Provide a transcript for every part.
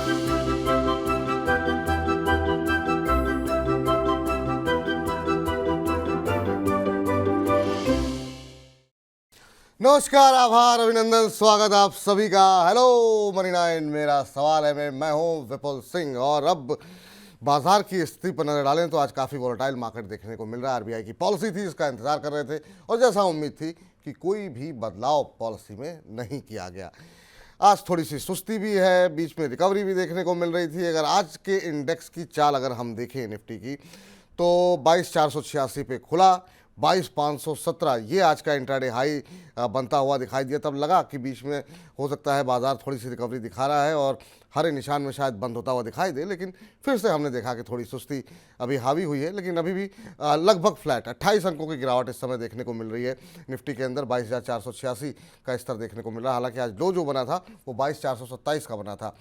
नमस्कार, आभार, अभिनंदन, स्वागत आप सभी का। हेलो मनी 9, मेरा सवाल है मैं हूं विपुल सिंह। और अब बाजार की स्थिति पर नजर डालें तो आज काफ़ी वोलेटाइल मार्केट देखने को मिल रहा है। आरबीआई की पॉलिसी थी, इसका इंतजार कर रहे थे और जैसा उम्मीद थी कि कोई भी बदलाव पॉलिसी में नहीं किया गया। आज थोड़ी सी सुस्ती भी है, बीच में रिकवरी भी देखने को मिल रही थी। अगर आज के इंडेक्स की चाल अगर हम देखें निफ्टी की, तो 22,486 पे खुला, 22,517 ये आज का इंट्राडे हाई बनता हुआ दिखाई दिया। तब लगा कि बीच में हो सकता है बाजार थोड़ी सी रिकवरी दिखा रहा है और हरे निशान में शायद बंद होता हुआ दिखाई दे, लेकिन फिर से हमने देखा कि थोड़ी सुस्ती अभी हावी हुई है। लेकिन अभी भी लगभग फ्लैट 28 अंकों की गिरावट इस समय देखने को मिल रही है। निफ्टी के अंदर 22,486 का स्तर देखने को मिल रहा है। हालांकि आज लो जो बना था वो 22,427 का बना था।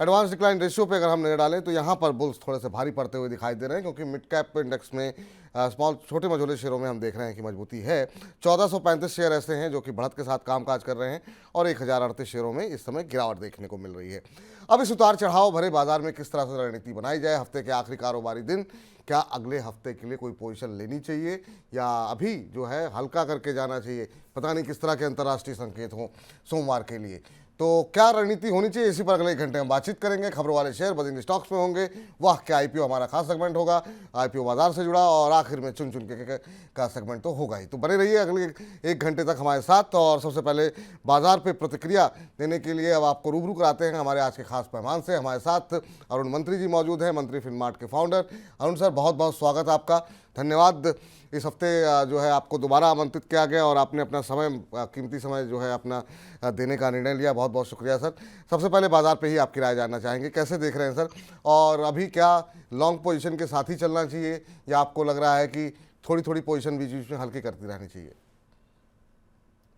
एडवांस डिक्लाइन रेशियो पे अगर हम नजर डालें तो यहाँ पर बुल्स थोड़े से भारी पड़ते हुए दिखाई दे रहे हैं, क्योंकि मिड कैप इंडेक्स में स्मॉल छोटे मझोले शेयरों में हम देख रहे हैं कि मजबूती है। 1435 शेयर ऐसे हैं जो कि बढ़त के साथ कामकाज कर रहे हैं और 1038 शेयरों में इस समय गिरावट देखने को मिल रही है। अब इस उतार चढ़ाव भरे बाजार में किस तरह से रणनीति बनाई जाए, हफ्ते के आखिरी कारोबारी दिन, क्या अगले हफ्ते के लिए कोई पोजीशन लेनी चाहिए या अभी जो है हल्का करके जाना चाहिए, पता नहीं किस तरह के अंतर्राष्ट्रीय संकेत हों सोमवार के लिए, तो क्या रणनीति होनी चाहिए, इसी पर अगले 1 घंटे हम बातचीत करेंगे। खबरों वाले शेयर बजिंग स्टॉक्स में होंगे, वाह क्या आईपीओ हमारा खास सेगमेंट होगा, आईपीओ बाजार से जुड़ा, और आखिर में चुन चुन के का सेगमेंट तो होगा ही। तो बने रहिए अगले 1 घंटे तक हमारे साथ। और सबसे पहले बाजार पे प्रतिक्रिया देने के लिए अब आपको रूबरू कराते हैं हमारे आज के खास मेहमान से। हमारे साथ अरुण मंत्री जी मौजूद हैं, मंत्री फिनमार्ट के फाउंडर। अरुण सर, बहुत बहुत स्वागत आपका, धन्यवाद। इस हफ्ते जो है आपको दोबारा आमंत्रित किया गया और आपने अपना समय, कीमती समय जो है अपना देने का निर्णय लिया, बहुत बहुत शुक्रिया सर। सबसे पहले बाजार पे ही आपकी राय जानना चाहेंगे, कैसे देख रहे हैं सर, और अभी क्या लॉन्ग पोजीशन के साथ ही चलना चाहिए या आपको लग रहा है कि थोड़ी थोड़ी पोजीशन बीच बीच में हल्की करती रहनी चाहिए?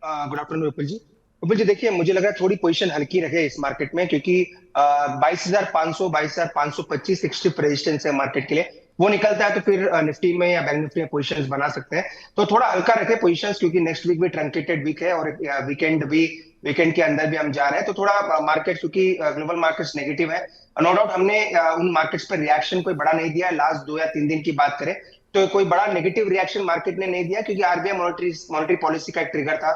गुड आफ्टरनून विपुल जी। विपुल जी देखिए, मुझे लग रहा है थोड़ी पोजीशन हल्की रखे इस मार्केट में, क्योंकि 22,500 22,525 एक स्ट्रिप रेजिस्टेंस है मार्केट के लिए। वो निकलता है तो फिर निफ्टी में या बैंक निफ्टी में पोजीशंस बना सकते हैं। तो थोड़ा हल्का रखे पोजीशंस, क्योंकि नेक्स्ट वीक भी ट्रंकेटेड वीक है और वीकेंड के अंदर भी हम जा रहे हैं। तो थोड़ा मार्केट, क्योंकि ग्लोबल मार्केट्स नेगेटिव है, नो डाउट हमने उन मार्केट्स पर रिएक्शन कोई बड़ा नहीं दिया है। लास्ट 2 या 3 दिन की बात करें तो कोई बड़ा नेगेटिव रिएक्शन मार्केट ने नहीं दिया, क्योंकि आरबीआई मॉनेटरी पॉलिसी का एक ट्रिगर था।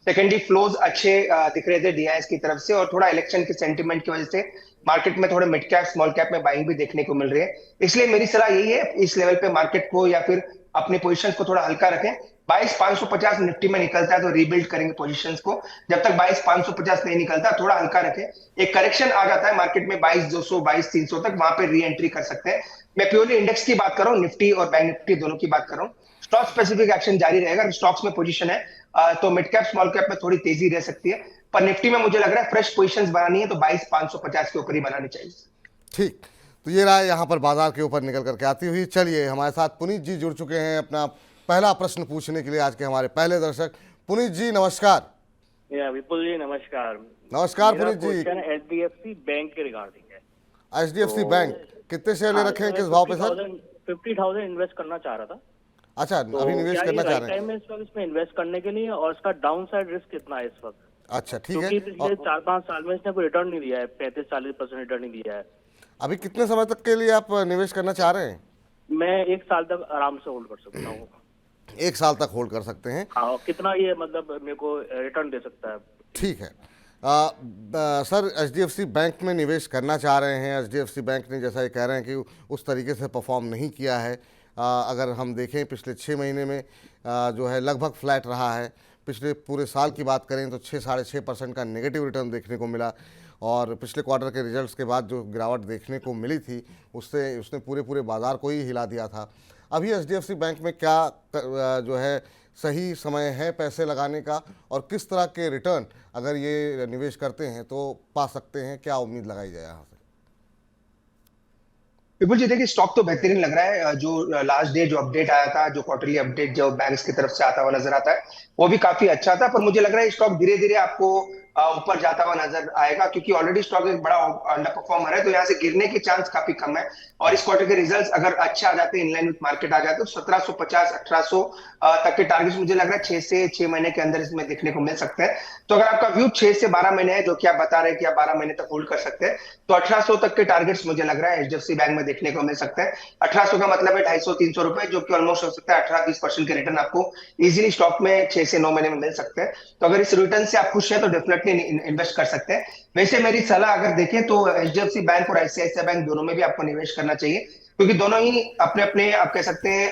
सेकेंडरी फ्लोज अच्छे दिख रहे थे डीआईएस की तरफ से, और थोड़ा इलेक्शन के सेंटीमेंट की वजह से मार्केट में थोड़े मिड कैप स्मॉल कैप में बाइंग भी देखने को मिल रही है। इसलिए मेरी सलाह यही है, इस लेवल पे मार्केट को या फिर अपने पोजीशन को थोड़ा हल्का रखें। 22,550 निफ्टी में निकलता है तो रीबिल्ड करेंगे पोजीशंस को। जब तक 22,550 नहीं निकलता थोड़ा हल्का रखें। एक करेक्शन आ जाता है मार्केट में 22,200 22,300 तक, वहां पे री एंट्री कर सकते हैं। मैं प्योरली इंडेक्स की बात कर रहा हूँ, निफ्टी और बैंक निफ्टी दोनों की बात कर रहा हूँ। स्टॉक स्पेसिफिक एक्शन जारी रहेगा। स्टॉक्स में पोजीशन है तो मिड कैप स्मॉल कैप में थोड़ी तेजी रह सकती है, पर निफ्टी में मुझे लग रहा है फ्रेश पोजीशंस बनानी है तो 22,550 के ऊपर ही बनानी चाहिए। ठीक, तो ये रहा यहाँ पर बाजार के ऊपर निकल करके आती हुई। चलिए, हमारे साथ पुनीत जी जुड़ चुके हैं अपना पहला प्रश्न पूछने के लिए, आज के हमारे पहले दर्शक। पुनीत जी नमस्कार। विपुल जी नमस्कार। नमस्कार पुनीत जी। एचडीएफसी बैंक के रिगार्डिंग है। एचडीएफसी बैंक कितने शेयर ले रखे हैं, किस भाव पे सर? 50,000 इन्वेस्ट करना चाह रहा था। अच्छा, तो अभी निवेश करना चाह रहे हैं? टाइम है इस वक्त इसमें इन्वेस्ट करने के लिए, और इसका डाउन साइड रिस्क कितना है इस वक्त? अच्छा ठीक है। क्योंकि पिछले 4-5 साल में इसने कोई रिटर्न नहीं दिया है, 35-40% रिटर्न नहीं दिया है। अभी कितने समय तक के लिए आप निवेश करना चाह रहे हैं? मैं 1 साल तक आराम से होल्ड कर सकता हूँ। 1 साल तक होल्ड कर सकते हैं? हाँ, कितना ये मतलब मेरे को रिटर्न दे सकता है? ठीक है। सर, एचडीएफसी बैंक में निवेश करना चाह रहे हैं। एचडीएफसी बैंक ने जैसा ये कह रहे हैं कि उस तरीके से परफॉर्म नहीं किया है। अगर हम देखें पिछले 6 महीने में जो है लगभग फ्लैट रहा है। पिछले पूरे साल की बात करें तो 6-6.5% का नेगेटिव रिटर्न देखने को मिला, और पिछले क्वार्टर के रिजल्ट्स के बाद जो गिरावट देखने को मिली थी उसने पूरे बाजार को ही हिला दिया था। अभी एचडीएफसी बैंक में क्या जो है सही समय है पैसे लगाने का, और किस तरह के रिटर्न अगर ये निवेश करते हैं तो पा सकते हैं, क्या उम्मीद लगाई जाए यहाँ से? विपुल जी देखिए, स्टॉक तो बेहतरीन लग रहा है। जो लास्ट डे जो अपडेट आया था, जो क्वार्टरली अपडेट जो बैंक्स की तरफ से आता हुआ नजर आता है, वो भी काफी अच्छा था। पर मुझे लग रहा है स्टॉक धीरे धीरे आपको ऊपर जाता हुआ नजर आएगा, क्योंकि ऑलरेडी स्टॉक एक बड़ा अंडर परफॉर्मर है, तो यहाँ से गिरने के चांस काफी कम है। और इस क्वार्टर के रिजल्ट्स अगर अच्छे आ जाते हैं, इनलाइन विथ मार्केट आ जाते, तो 1750 1800 तक के टारगेट्स मुझे लग रहा है 6 से 6 महीने के अंदर इसमें देखने को मिल सकते हैं। तो अगर आपका व्यू 6 से 12 महीने है, जो कि आप बता रहे हैं कि आप 12 महीने तक होल्ड कर सकते हैं, तो 1800 तक के टारगेट्स मुझे लग रहा है एचडीएफसी बैंक में देखने को मिल सकते हैं। 1800 का मतलब है 250-300 रुपए, जो कि ऑलमोस्ट हो सकता है 18-20% के रिटर्न आपको इजीली स्टॉक में 6 से 9 महीने में मिल सकते हैं। तो अगर इस रिटर्न से आप खुश हैं तो डेफिनेटली इन्वेस्ट कर सकते हैं। वैसे मेरी सलाह अगर देखें तो एचडीएफसी बैंक और आईसीआईसीआई बैंक दोनों में भी आपको निवेश करना चाहिए, क्योंकि दोनों ही अपने अपने आप कह सकते हैं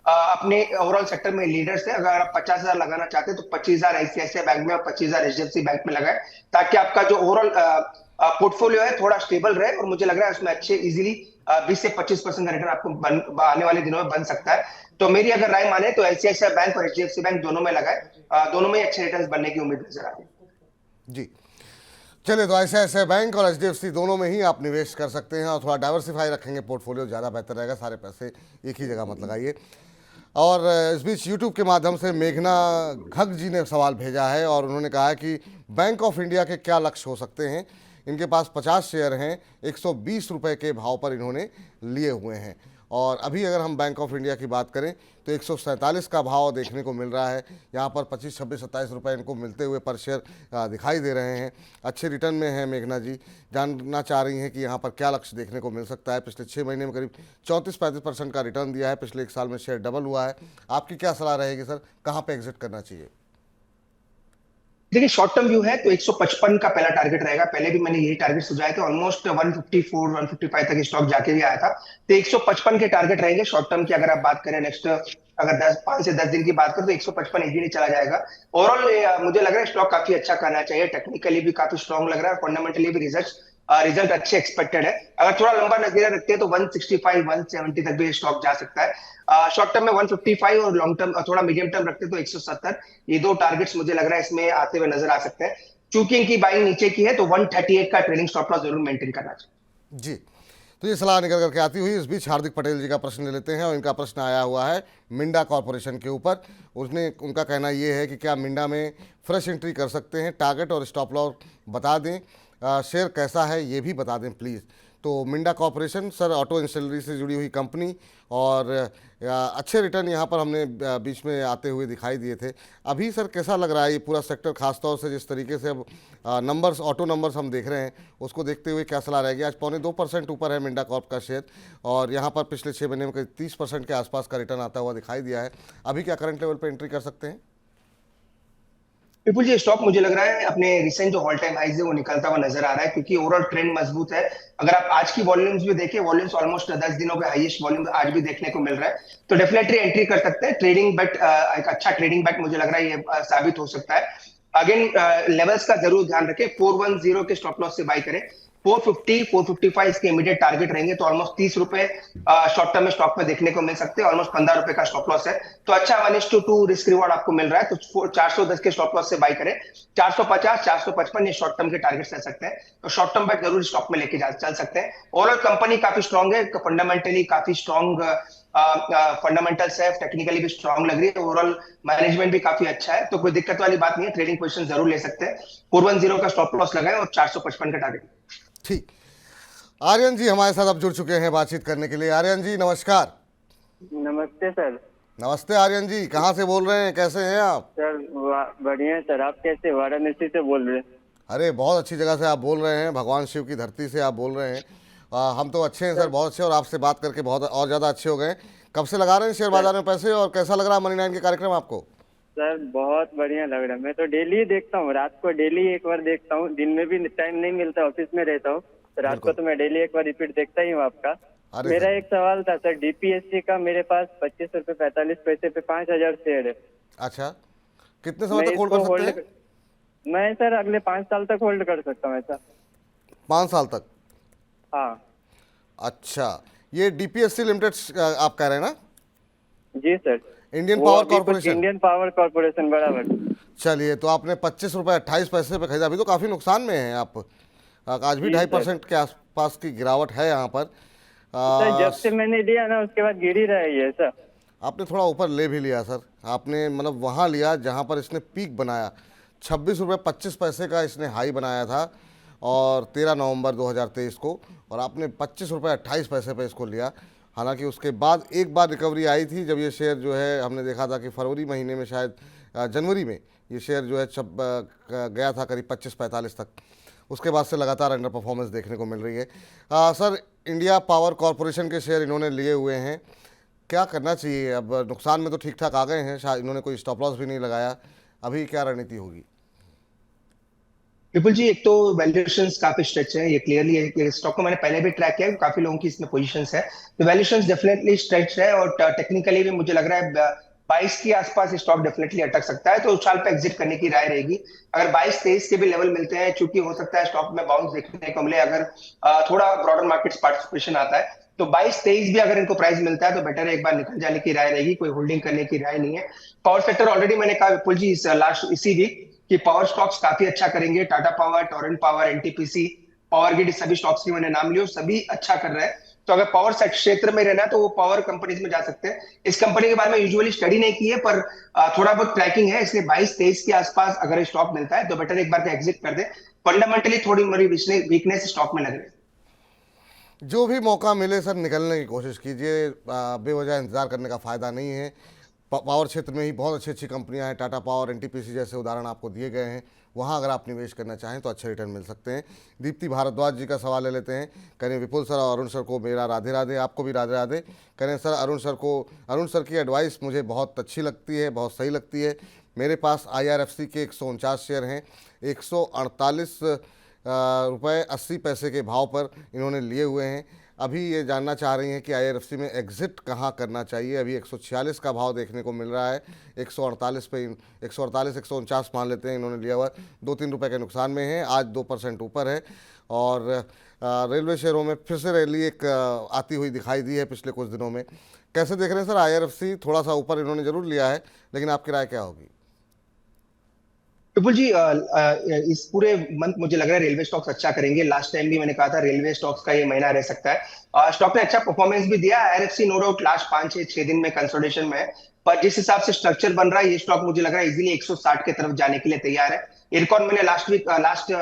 अपने ओवरऑल सेक्टर में लीडर्स है। अगर आप 50,000 लगाना चाहते हैं तो 25,000 आईसीआईसीआई बैंक में और 25,000 एचडीएफसी बैंक में लगाए, ताकि आपका जो ओवरऑल पोर्टफोलियो है थोड़ा स्टेबल रहे। और मुझे लग रहा है उसमें अच्छे इजीली 20 से 25% का रिटर्न आपको आने वाले दिनों में बन सकता है। तो मेरी अगर राय माने तो आईसीआईसीआई बैंक और एचडीएफसी बैंक दोनों में लगाए, दोनों में अच्छे रिटर्न बनने की उम्मीद नजर आ रही है। जी, चलिए, तो आईसीआईसीआई बैंक और एचडीएफसी दोनों में ही आप निवेश कर सकते हैं और थोड़ा डाइवर्सिफाई रखेंगे पोर्टफोलियो, ज़्यादा बेहतर रहेगा। सारे पैसे एक ही जगह मत लगाइए। और इस बीच यूट्यूब के माध्यम से मेघना घग जी ने सवाल भेजा है और उन्होंने कहा है कि बैंक ऑफ इंडिया के क्या लक्ष्य हो सकते हैं। इनके पास 50 शेयर हैं, 120 रुपये के भाव पर इन्होंने लिए हुए हैं। और अभी अगर हम बैंक ऑफ इंडिया की बात करें तो 147 का भाव देखने को मिल रहा है। यहाँ पर 25, 26, 27 रुपये इनको मिलते हुए पर शेयर दिखाई दे रहे हैं। अच्छे रिटर्न में है मेघना जी। जानना चाह रही हैं कि यहाँ पर क्या लक्ष्य देखने को मिल सकता है। पिछले 6 महीने में करीब 34-35% का रिटर्न दिया है। पिछले 1 साल में शेयर डबल हुआ है। आपकी क्या सलाह रहेगी सर, कहाँ पर एग्जिट करना चाहिए? देखिए, शॉर्ट टर्म व्यू है तो 155 का पहला टारगेट रहेगा। पहले भी मैंने यही टारगेट सुझाए थे, ऑलमोस्ट 154 155 तक स्टॉक जाके भी आया था। तो 155 के टारगेट रहेंगे शॉर्ट टर्म की। अगर आप बात करें नेक्स्ट, अगर 5 से 10 दिन की बात करें तो 155 इजीली चला जाएगा। ओवरऑल मुझे लग रहा है स्टॉक काफी अच्छा करना चाहिए, टेक्निकली भी काफी स्ट्रॉन्ग लग रहा है, फंडामेंटली भी रिजल्ट अच्छे एक्सपेक्टेड है। अगर थोड़ा लंबा नजरिया रखते हैं तो 165 170 तक भी स्टॉक जा सकता है। शॉर्ट टर्म में 155 और लॉन्ग टर्म थोड़ा मीडियम टर्म रखते हैं तो 170, ये दो टारगेट्स मुझे लग रहा है इसमें आते हुए नजर आ सकते हैं। चूंकि इनकी बाइंग नीचे की है तो 138 का ट्रेडिंग स्टॉप लॉस जरूर मेंटेन करना चाहिए। जी, तो ये सलाह निकल करके आती हुई इस बीच हार्दिक पटेल जी का प्रश्न ले लेते हैं। और इनका प्रश्न आया हुआ है मिंडा कॉरपोरेशन के ऊपर। उनका कहना ये है कि क्या मिंडा में फ्रेश एंट्री कर सकते हैं, टारगेट और स्टॉप लॉस बता दें, शेयर कैसा है ये भी बता दें प्लीज़। तो Minda corporation sir auto industry से जुड़ी हुई कंपनी और अच्छे रिटर्न यहाँ पर हमने बीच में आते हुए दिखाई दिए थे। अभी सर कैसा लग रहा है ये पूरा सेक्टर, खासतौर से जिस तरीके से अब नंबर्स, ऑटो नंबर्स हम देख रहे हैं, उसको देखते हुए क्या सलाह रहेगी? आज 2.25% ऊपर है मिंडा कॉर्प का शेयर और यहाँ पर पिछले 6 महीने में करीब 30% के आसपास का रिटर्न आता हुआ दिखाई दिया है। अभी क्या करंट लेवल पर एंट्री कर सकते हैं? विपुल जी, स्टॉक मुझे लग रहा है अपने रिसेंट जो ऑल टाइम हाइज है वो निकलता हुआ नजर आ रहा है, क्योंकि ओवरऑल ट्रेंड मजबूत है। अगर आप आज की वॉल्यूम्स भी देखें, वॉल्यूम्स ऑलमोस्ट 10 दिनों के हाईएस्ट वॉल्यूम आज भी देखने को मिल रहा है, तो डेफिनेटली एंट्री कर सकते हैं। ट्रेडिंग बेट, एक अच्छा ट्रेडिंग बेट मुझे लग रहा है ये साबित हो सकता है। अगेन लेवल्स का जरूर ध्यान रखें, 410 के स्टॉप लॉस से बाय करें। 450 455 इसके इमीडिएट टारगेट रहेंगे, तो ऑलमोस्ट 30 रुपए शॉर्ट टर्म में स्टॉक में देखने को मिल सकते हैं। ऑलमोस्ट 15 रुपए का स्टॉप लॉस है, तो अच्छा 1:2 रिस्क रिवॉर्ड आपको मिल रहा है। तो 410 के स्टॉप लॉस से बाय करें। 450 455 ये शॉर्ट टर्म के टारगेट रह सकते हैं, तो शॉर्ट टर्म पर जरूर स्टॉक में लेके चल सकते हैं। ओवरऑल कंपनी काफी स्ट्रॉन्ग है, फंडामेंटली काफी स्ट्रॉन्ग फंडामेंटल्स है, टेक्निकली भी स्ट्रॉन्ग लग रही है, ओवरऑल मैनेजमेंट भी काफी अच्छा है, तो कोई दिक्कत वाली बात नहीं है। ट्रेडिंग पोजीशन जरूर ले सकते हैं। 410 का स्टॉप लॉस लगाएं और 455 का टारगेट। ठीक, आर्यन जी हमारे साथ अब जुड़ चुके हैं बातचीत करने के लिए। आर्यन जी नमस्कार। नमस्ते सर। नमस्ते आर्यन जी, कहाँ से बोल रहे हैं, कैसे हैं आप? सर बढ़िया है सर, आप कैसे? वाराणसी से बोल रहे हैं। अरे बहुत अच्छी जगह से आप बोल रहे हैं, भगवान शिव की धरती से आप बोल रहे हैं। हम तो अच्छे हैं सर, बहुत अच्छे, और आपसे बात करके बहुत और ज़्यादा अच्छे हो गए। कब से लगा रहे हैं शेयर बाजार में पैसे और कैसा लग रहा है मनी 9 के कार्यक्रम आपको? सर बहुत बढ़िया लग रहा है, मैं तो डेली ही देखता हूँ, रात को डेली एक बार देखता हूँ, दिन में भी टाइम नहीं मिलता, ऑफिस में रहता हूँ, तो रात को तो मैं डेली एक बार रिपीट देखता ही हूँ आपका। मेरा एक सवाल था सर, डीपीएससी का मेरे पास 25 रुपए 45 पैसे पे 5000 शेयर है। अच्छा, कितने समय तक होल्ड कर सकते हैं? मैं सर अगले 5 साल तक होल्ड कर सकता हूँ ऐसा। 5 साल तक? हाँ। अच्छा, ये डीपीएससी लिमिटेड आप कह रहे हैं ना? जी sir. Indian power corporation. Indian power corporation, बराबर। चलिए, तो आपने 25 रुपये 28 पैसे पे खरीदा, अभी तो काफ़ी नुकसान में हैं आप। आज भी 2.5% के आसपास की गिरावट है यहाँ पर। सर जब से मैंने लिया ना उसके बाद गिर ही रहा है ये सर। आपने थोड़ा ऊपर ले भी लिया सर, आपने मतलब वहाँ लिया जहाँ पर इसने पीक बनाया 26 रुपये 25 पैसे का इसने हाई बनाया था और 13 नवंबर 2023 को, और आपने 25 रुपये 28 पैसे पे इसको लिया। हालांकि उसके बाद एक बार रिकवरी आई थी जब ये शेयर जो है हमने देखा था कि फरवरी महीने में शायद जनवरी में ये शेयर जो है गया था करीब 25-45 तक। उसके बाद से लगातार अंडर परफॉर्मेंस देखने को मिल रही है। सर, इंडिया पावर कॉरपोरेशन के शेयर इन्होंने लिए हुए हैं, क्या करना चाहिए? अब नुकसान में तो ठीक ठाक आ गए हैं, शायद इन्होंने कोई स्टॉप लॉस भी नहीं लगाया, अभी क्या रणनीति होगी? विपुल जी, एक तो वैल्यूएशंस काफी स्ट्रेच है, ये क्लियरली है कि स्टॉक को मैंने पहले भी ट्रैक किया है, काफी लोगों की इसमें पोजीशंस है, तो वैल्यूएशंस डेफिनेटली स्ट्रेच है और टेक्निकली भी मुझे लग रहा है 22 के आसपास स्टॉक डेफिनेटली अटक सकता है, तो उछाल पे एग्जिट करने की राय रहेगी। अगर 22-23 के भी लेवल मिलते हैं, चूंकि हो सकता है स्टॉक में बाउंस देखने को मिले अगर थोड़ा ब्रॉडर मार्केट पार्टिसिपेशन आता है, तो 22-23 भी अगर इनको प्राइस मिलता है तो बेटर है एक बार निकल जाने की राय रहेगी, कोई होल्डिंग करने की राय नहीं है। पावर सेक्टर ऑलरेडी मैंने कहा विपुल जी इसी वीक कि पावर स्टॉक्स काफी अच्छा करेंगे, Tata power, Torrent power, NTPC, power grid, सभी स्टॉक्स की मैंने नाम लिया, सभी अच्छा कर रहे हैं। तो अगर पावर क्षेत्र में रहना है तो वो पावर कंपनीज में जा सकते हैं। इस कंपनी के बारे में यूजुअली स्टडी नहीं की है पर थोड़ा बहुत ट्रैकिंग है, इसलिए 22-23 के आसपास अगर स्टॉक मिलता है तो बेटर एक बार का एग्जिट कर दे। फंडामेंटली थोड़ी मेरी वीकनेस स्टॉक में लग रही है। जो भी मौका मिले सर निकलने की कोशिश कीजिए, बेवजह इंतज़ार करने का फ़ायदा नहीं है। पावर क्षेत्र में ही बहुत अच्छी अच्छी कंपनियां हैं, टाटा पावर, एनटीपीसी जैसे उदाहरण आपको दिए गए हैं, वहां अगर आप निवेश करना चाहें तो अच्छे रिटर्न मिल सकते हैं। दीप्ति भारद्वाज जी का सवाल ले लेते हैं। करें विपुल सर और अरुण सर को मेरा राधे राधे, आपको भी राधे राधे। करें सर अरुण सर की एडवाइस मुझे बहुत अच्छी लगती है, बहुत सही लगती है। मेरे पास IRFC के 149 शेयर हैं, 148 रुपये 80 पैसे के भाव पर इन्होंने लिए हुए हैं। अभी ये जानना चाह रही हैं कि IRFC में एग्ज़िट कहाँ करना चाहिए। अभी 146 का भाव देखने को मिल रहा है, 148 पे 148 149 मान लेते हैं इन्होंने लिया हुआ, 2-3 रुपये के नुकसान में है, आज 2% ऊपर है। और रेलवे शेयरों में फिर से रैली एक आती हुई दिखाई दी है पिछले कुछ दिनों में। कैसे देख रहे हैं सर? IRFC थोड़ा सा ऊपर इन्होंने ज़रूर लिया है, लेकिन आपकी राय क्या होगी? विपुल जी, इस पूरे मंथ मुझे लग रहा है रेलवे स्टॉक्स अच्छा करेंगे। लास्ट टाइम भी मैंने कहा था रेलवे स्टॉक्स का ये महीना रह सकता है। स्टॉक ने अच्छा परफॉर्मेंस भी दिया। IRFC नो डाउट लास्ट 5-6 दिन में कंसोलिडेशन में है, पर जिस हिसाब से स्ट्रक्चर बन रहा है ये स्टॉक मुझे लग रहा है इजीली 160 के तरफ जाने के लिए तैयार है। इरकॉन मैंने लास्ट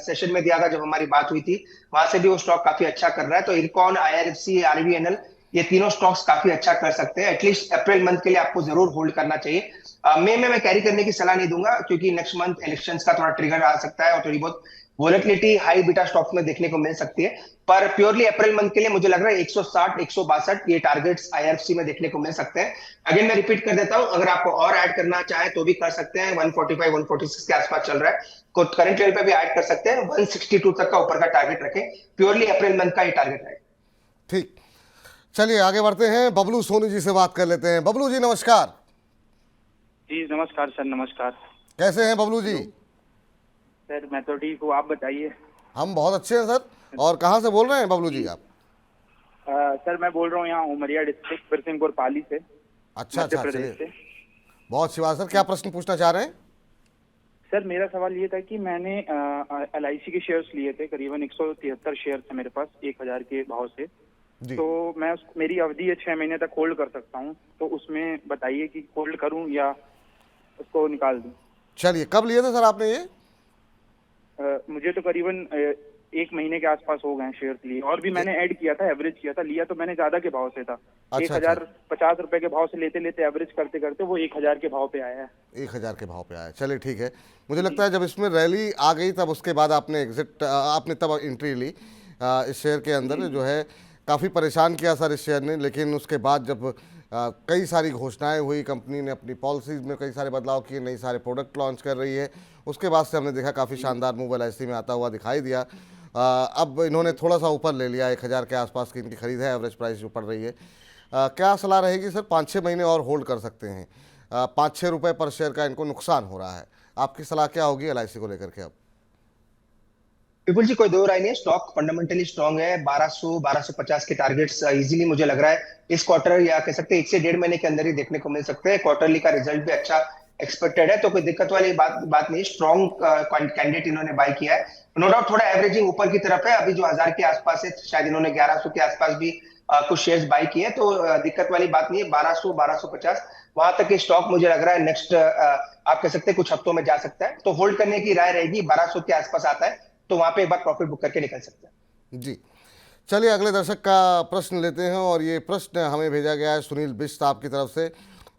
सेशन में दिया था जब हमारी बात हुई थी, वहां से भी वो स्टॉक काफी अच्छा कर रहा है। तो इरकॉन, IRFC, RVNL ये तीनों स्टॉक्स काफी अच्छा कर सकते हैं। एटलीस्ट अप्रैल मंथ के लिए आपको जरूर होल्ड करना चाहिए। मई में मैं कैरी करने की सलाह नहीं दूंगा क्योंकि नेक्स्ट मंथ इलेक्शंस का थोड़ा ट्रिगर आ सकता है और थोड़ी बहुत वोलेटिलिटी हाई बीटा स्टॉक्स में देखने को मिल सकती है। पर प्योरली अप्रैल मंथ के लिए मुझे लग रहा है 160 162 ये टारगेट्स IRFC में देखने को मिल सकते हैं। अगेन मैं रिपीट कर देता हूं, अगर आपको और ऐड करना चाहे तो भी कर सकते हैं। 145 146 के आसपास चल रहा है, करंट लेवल पे भी ऐड कर सकते हैं। 162 तक का ऊपर का टारगेट रखें, प्योरली अप्रैल मंथ का ये टारगेट है। ठीक, चलिए आगे बढ़ते हैं। बबलू सोनी जी से बात कर लेते हैं। बबलू जी नमस्कार। जी नमस्कार सर, नमस्कार। कैसे हैं बबलू जी? सर मैं तो ठीक हूँ, आप बताइए। हम बहुत अच्छे हैं सर। और कहाँ से बोल रहे हैं बबलू जी आप? सर मैं बोल रहा हूँ यहाँ उमरिया डिस्ट्रिक्ट बिरसिंहपुर पाली से। अच्छा अच्छा, प्रदेश चलिए से। बहुत अच्छी बात। सर क्या प्रश्न पूछना चाह रहे हैं? सर मेरा सवाल ये था कि मैंने LIC के शेयर्स लिए थे, करीबन 173 शेयर थे मेरे पास 1000 के भाव से। जी। तो मैं मेरी अवधि है 6 महीने तक होल्ड कर सकता हूँ, तो उसमें बताइए कि होल्ड करूँ या उसको निकाल दूँ। चलिए, कब लिए थे सर आपने ये? मुझे तो करीबन 1 महीने के आसपास हो गए शेयर लिए, और भी मैंने ऐड किया था, एवरेज किया था। लिया तो मैंने ज्यादा के भाव से था। अच्छा, 1050 रुपए के भाव से लेते लेते एवरेज करते करते वो 1000 के भाव पे आया है। 1000 के भाव पे आया। चलिए ठीक है। मुझे लगता है जब इसमें रैली आ गई तब उसके बाद आपने तब एंट्री ली इस शेयर के अंदर। जो है काफ़ी परेशान किया सर इस शेयर ने, लेकिन उसके बाद जब कई सारी घोषणाएं हुई, कंपनी ने अपनी पॉलिसीज़ में कई सारे बदलाव किए, नई सारे प्रोडक्ट लॉन्च कर रही है, उसके बाद से हमने देखा काफ़ी शानदार मूव LIC में आता हुआ दिखाई दिया। अब इन्होंने थोड़ा सा ऊपर ले लिया, 1000 के आसपास की इनकी खरीद है, एवरेज प्राइस जो पड़ रही है। क्या सलाह रहेगी सर? 5-6 महीने और होल्ड कर सकते हैं, 5-6 रुपये पर शेयर का इनको नुकसान हो रहा है। आपकी सलाह क्या होगी LIC को लेकर के? अब विपुल जी कोई दो राय नहीं है, स्टॉक फंडामेंटली स्ट्रांग है। 1200-1250 के टारगेट्स इजीली मुझे लग रहा है इस क्वार्टर या कह सकते हैं 1 से 1.5 महीने के अंदर ही देखने को मिल सकते हैं। क्वार्टरली का रिजल्ट भी अच्छा एक्सपेक्टेड है, तो कोई दिक्कत वाली बात नहीं। स्ट्रॉन्ग कैंडिडेट इन्होंने बाय किया है। नो डाउट थोड़ा एवरेजिंग ऊपर की तरफ है, अभी जो 1000 के आसपास है, शायद इन्होंने 1100 के आसपास भी कुछ शेयर्स बाय किए, तो दिक्कत वाली बात नहीं है। 1200-1250 वहां तक के स्टॉक मुझे लग रहा है नेक्स्ट आप कह सकते हैं कुछ हफ्तों में जा सकता है, तो होल्ड करने की राय रहेगी। 1200 के आसपास आता है तो वहां पे एक बार प्रॉफिट बुक करके निकल सकते हैं। जी, चलिए अगले दर्शक का प्रश्न लेते हैं और ये प्रश्न हमें भेजा गया है सुनील बिष्ट साहब की तरफ से।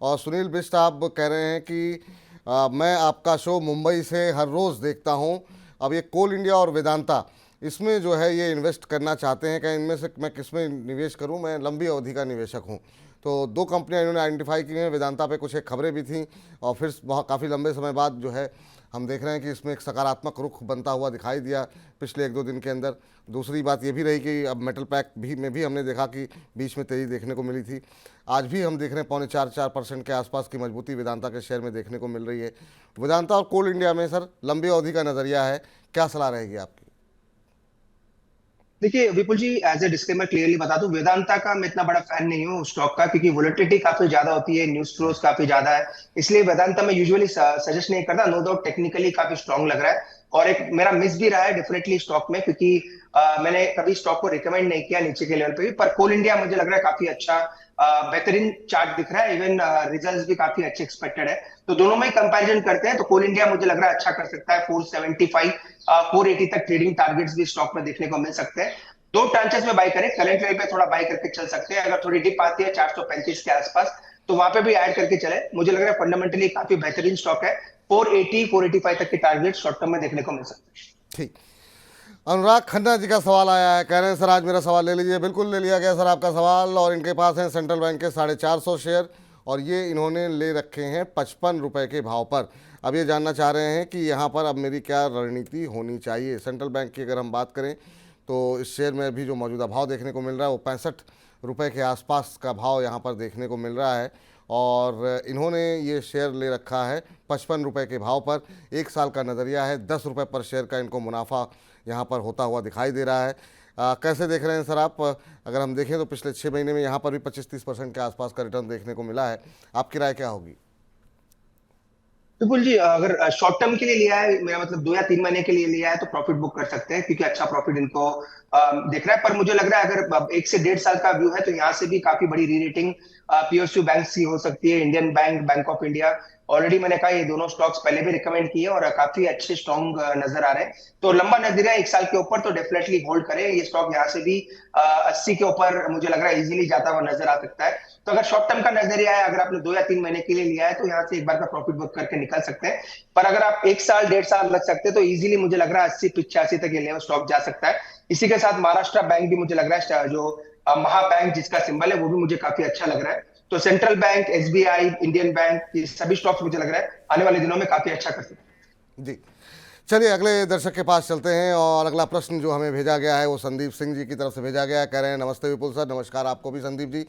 और सुनील बिष्ट साहब कह रहे हैं कि मैं आपका शो मुंबई से हर रोज़ देखता हूँ। अब ये कोल इंडिया और वेदांता, इसमें जो है ये इन्वेस्ट करना चाहते हैं, क्या इनमें से मैं किस में निवेश करूँ? मैं लंबी अवधि का निवेशक हूँ। तो दो कंपनियां इन्होंने आइडेंटिफाई की हैं। वेदांता पे कुछ एक खबरें भी थीं और फिर बहुत काफ़ी लंबे समय बाद जो है हम देख रहे हैं कि इसमें एक सकारात्मक रुख बनता हुआ दिखाई दिया पिछले एक दो दिन के अंदर। दूसरी बात ये भी रही कि अब मेटल पैक भी हमने देखा कि बीच में तेज़ी देखने को मिली थी। आज भी हम देख रहे हैं 4.25% के आसपास की मजबूती वेदांता के शेयर में देखने को मिल रही है। वेदांता और कोल इंडिया में सर लंबी अवधि का नज़रिया है, क्या सलाह रहेगी आपकी? देखिए विपुल जी, एज ए डिस्क्लेमर क्लियरली बता दूं, वेदांता का मैं इतना बड़ा फैन नहीं हूँ स्टॉक का, क्योंकि वोलेटिलिटी काफी ज्यादा होती है, न्यूज फ्लोज काफी ज्यादा है, इसलिए वेदांता मैं यूजुअली सजेस्ट नहीं करता। नो डाउट टेक्निकली काफी स्ट्रांग लग रहा है और एक मेरा मिस भी रहा है डेफिनेटली स्टॉक में, क्योंकि मैंने कभी स्टॉक को रिकमेंड नहीं किया नीचे के लेवल पे भी। पर कोल इंडिया मुझे लग रहा है काफी अच्छा बेहतरीन चार्ट दिख रहा है, इवन रिजल्ट्स भी काफी अच्छे एक्सपेक्टेड है। तो दोनों में कंपैरिजन करते हैं तो कोल इंडिया मुझे लग रहा है अच्छा कर सकता है। 475 480 तक ट्रेडिंग टारगेट्स भी स्टॉक में देखने को मिल सकते हैं। दो ट्रांचेस में बाय करें, करंट लेवल पे थोड़ा बाय करके चल सकते हैं। अगर थोड़ी डिप आती है 435 के आसपास तो वहां पे भी ऐड करके चले। मुझे लग रहा है फंडामेंटली काफी बेहतरीन स्टॉक है। 480 485 तक के टारगेट शॉर्ट टर्म में देखने को मिल सकते हैं। ठीक, अनुराग खन्ना जी का सवाल आया है, कह रहे हैं सर आज मेरा सवाल ले लीजिए। बिल्कुल ले लिया गया सर आपका सवाल। और इनके पास हैं सेंट्रल बैंक के 450 शेयर और ये इन्होंने ले रखे हैं 55 रुपये के भाव पर। अब ये जानना चाह रहे हैं कि यहाँ पर अब मेरी क्या रणनीति होनी चाहिए। सेंट्रल बैंक की अगर हम बात करें तो इस शेयर में अभी जो मौजूदा भाव देखने को मिल रहा है वो 65 रुपये के आसपास का भाव यहाँ पर देखने को मिल रहा है। और इन्होंने ये शेयर ले रखा है 55 रुपये के भाव पर। एक साल का नज़रिया है, 10 रुपये पर शेयर का इनको मुनाफा यहाँ पर होता हुआ दिखाई दे रहा है। कैसे देख रहे हैं सर आप? अगर हम देखें तो पिछले 6 महीने में यहाँ पर भी 25-30% के आसपास का रिटर्न देखने को मिला है। आपकी राय क्या होगी? विपुल जी, अगर शॉर्ट टर्म के लिए लिया है, मेरा मतलब 2 या 3 महीने के लिए लिया है तो प्रॉफिट बुक कर सकते हैं, क्योंकि अच्छा प्रॉफिट इनको दिख रहा है। पर मुझे लग रहा है अगर 1 से 1.5 साल का व्यू है तो यहाँ से भी काफी बड़ी री रेटिंग पीएसयू बैंक की हो सकती है, Indian bank, bank of India. Already मैंने कहा ये दोनों स्टॉक्स पहले भी रिकमेंड किए और काफी अच्छे स्ट्रॉन्ग नजर आ रहे हैं। तो लंबा नजरिया 1 साल के ऊपर तो डेफिनेटली होल्ड करें। ये स्टॉक यहाँ से भी 80 के ऊपर मुझे लग रहा है इजीली जाता हुआ नजर आ सकता है। तो अगर शॉर्ट टर्म का नजरिया है, अगर आपने 2 या 3 महीने के लिए लिया है तो यहाँ से एक बार का प्रॉफिट बुक करके निकल सकते हैं। पर अगर आप 1 साल 1.5 साल लग सकते हैं तो इजीली मुझे लग रहा है 80-85 तक ये लेवल स्टॉक जा सकता है। इसी के साथ महाराष्ट्र बैंक भी मुझे लग रहा है, जो महाबैंक जिसका सिंबल है वो भी मुझे काफी अच्छा लग रहा है। तो central bank, SBI, Indian bank, ये सभी स्टॉक्स मुझे लग रहा है आने वाले दिनों में काफी अच्छा कर सकते हैं। जी, चलिए अगले दर्शक के पास चलते हैं। और अगला प्रश्न जो हमें भेजा गया है वो संदीप सिंह जी की तरफ से भेजा गया है। कह रहे हैं नमस्ते विपुल सर। नमस्कार आपको भी संदीप जी।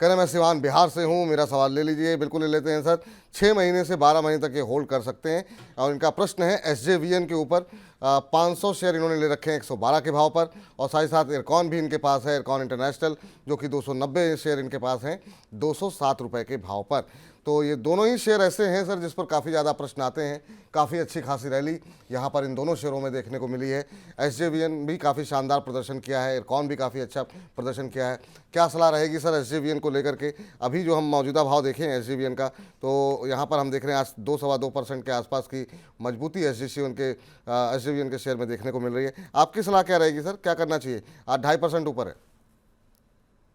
कह रहे हैं मैं सिवान बिहार से हूँ, मेरा सवाल ले लीजिए। बिल्कुल ले लेते हैं सर। 6 महीने से 12 महीने तक ये होल्ड कर सकते हैं। और इनका प्रश्न है एसजेवीएन के ऊपर। 500 शेयर इन्होंने ले रखे हैं 112 के भाव पर। और साथ ही साथ एयरकॉन भी इनके पास है, एयरकॉन इंटरनेशनल, जो कि 290 शेयर इनके पास हैं 207 रुपये के भाव पर। तो ये दोनों ही शेयर ऐसे हैं सर जिस पर काफ़ी ज़्यादा प्रश्न आते हैं। काफ़ी अच्छी खासी रैली यहाँ पर इन दोनों शेयरों में देखने को मिली है। एसजेवीएन भी काफ़ी शानदार प्रदर्शन किया है, एयरकॉन भी काफ़ी अच्छा प्रदर्शन किया है। क्या सलाह रहेगी सर एसजेवीएन को लेकर के? अभी जो हम मौजूदा भाव देखें एसजेवीएन का, तो यहाँ पर हम देख रहे हैं आज 2-2.25% के आसपास की मजबूती एसजेवीएन के शेयर में देखने को मिल रही है। आपकी सलाह क्या रहेगी सर, क्या करना चाहिए? आज 2.5% ऊपर है।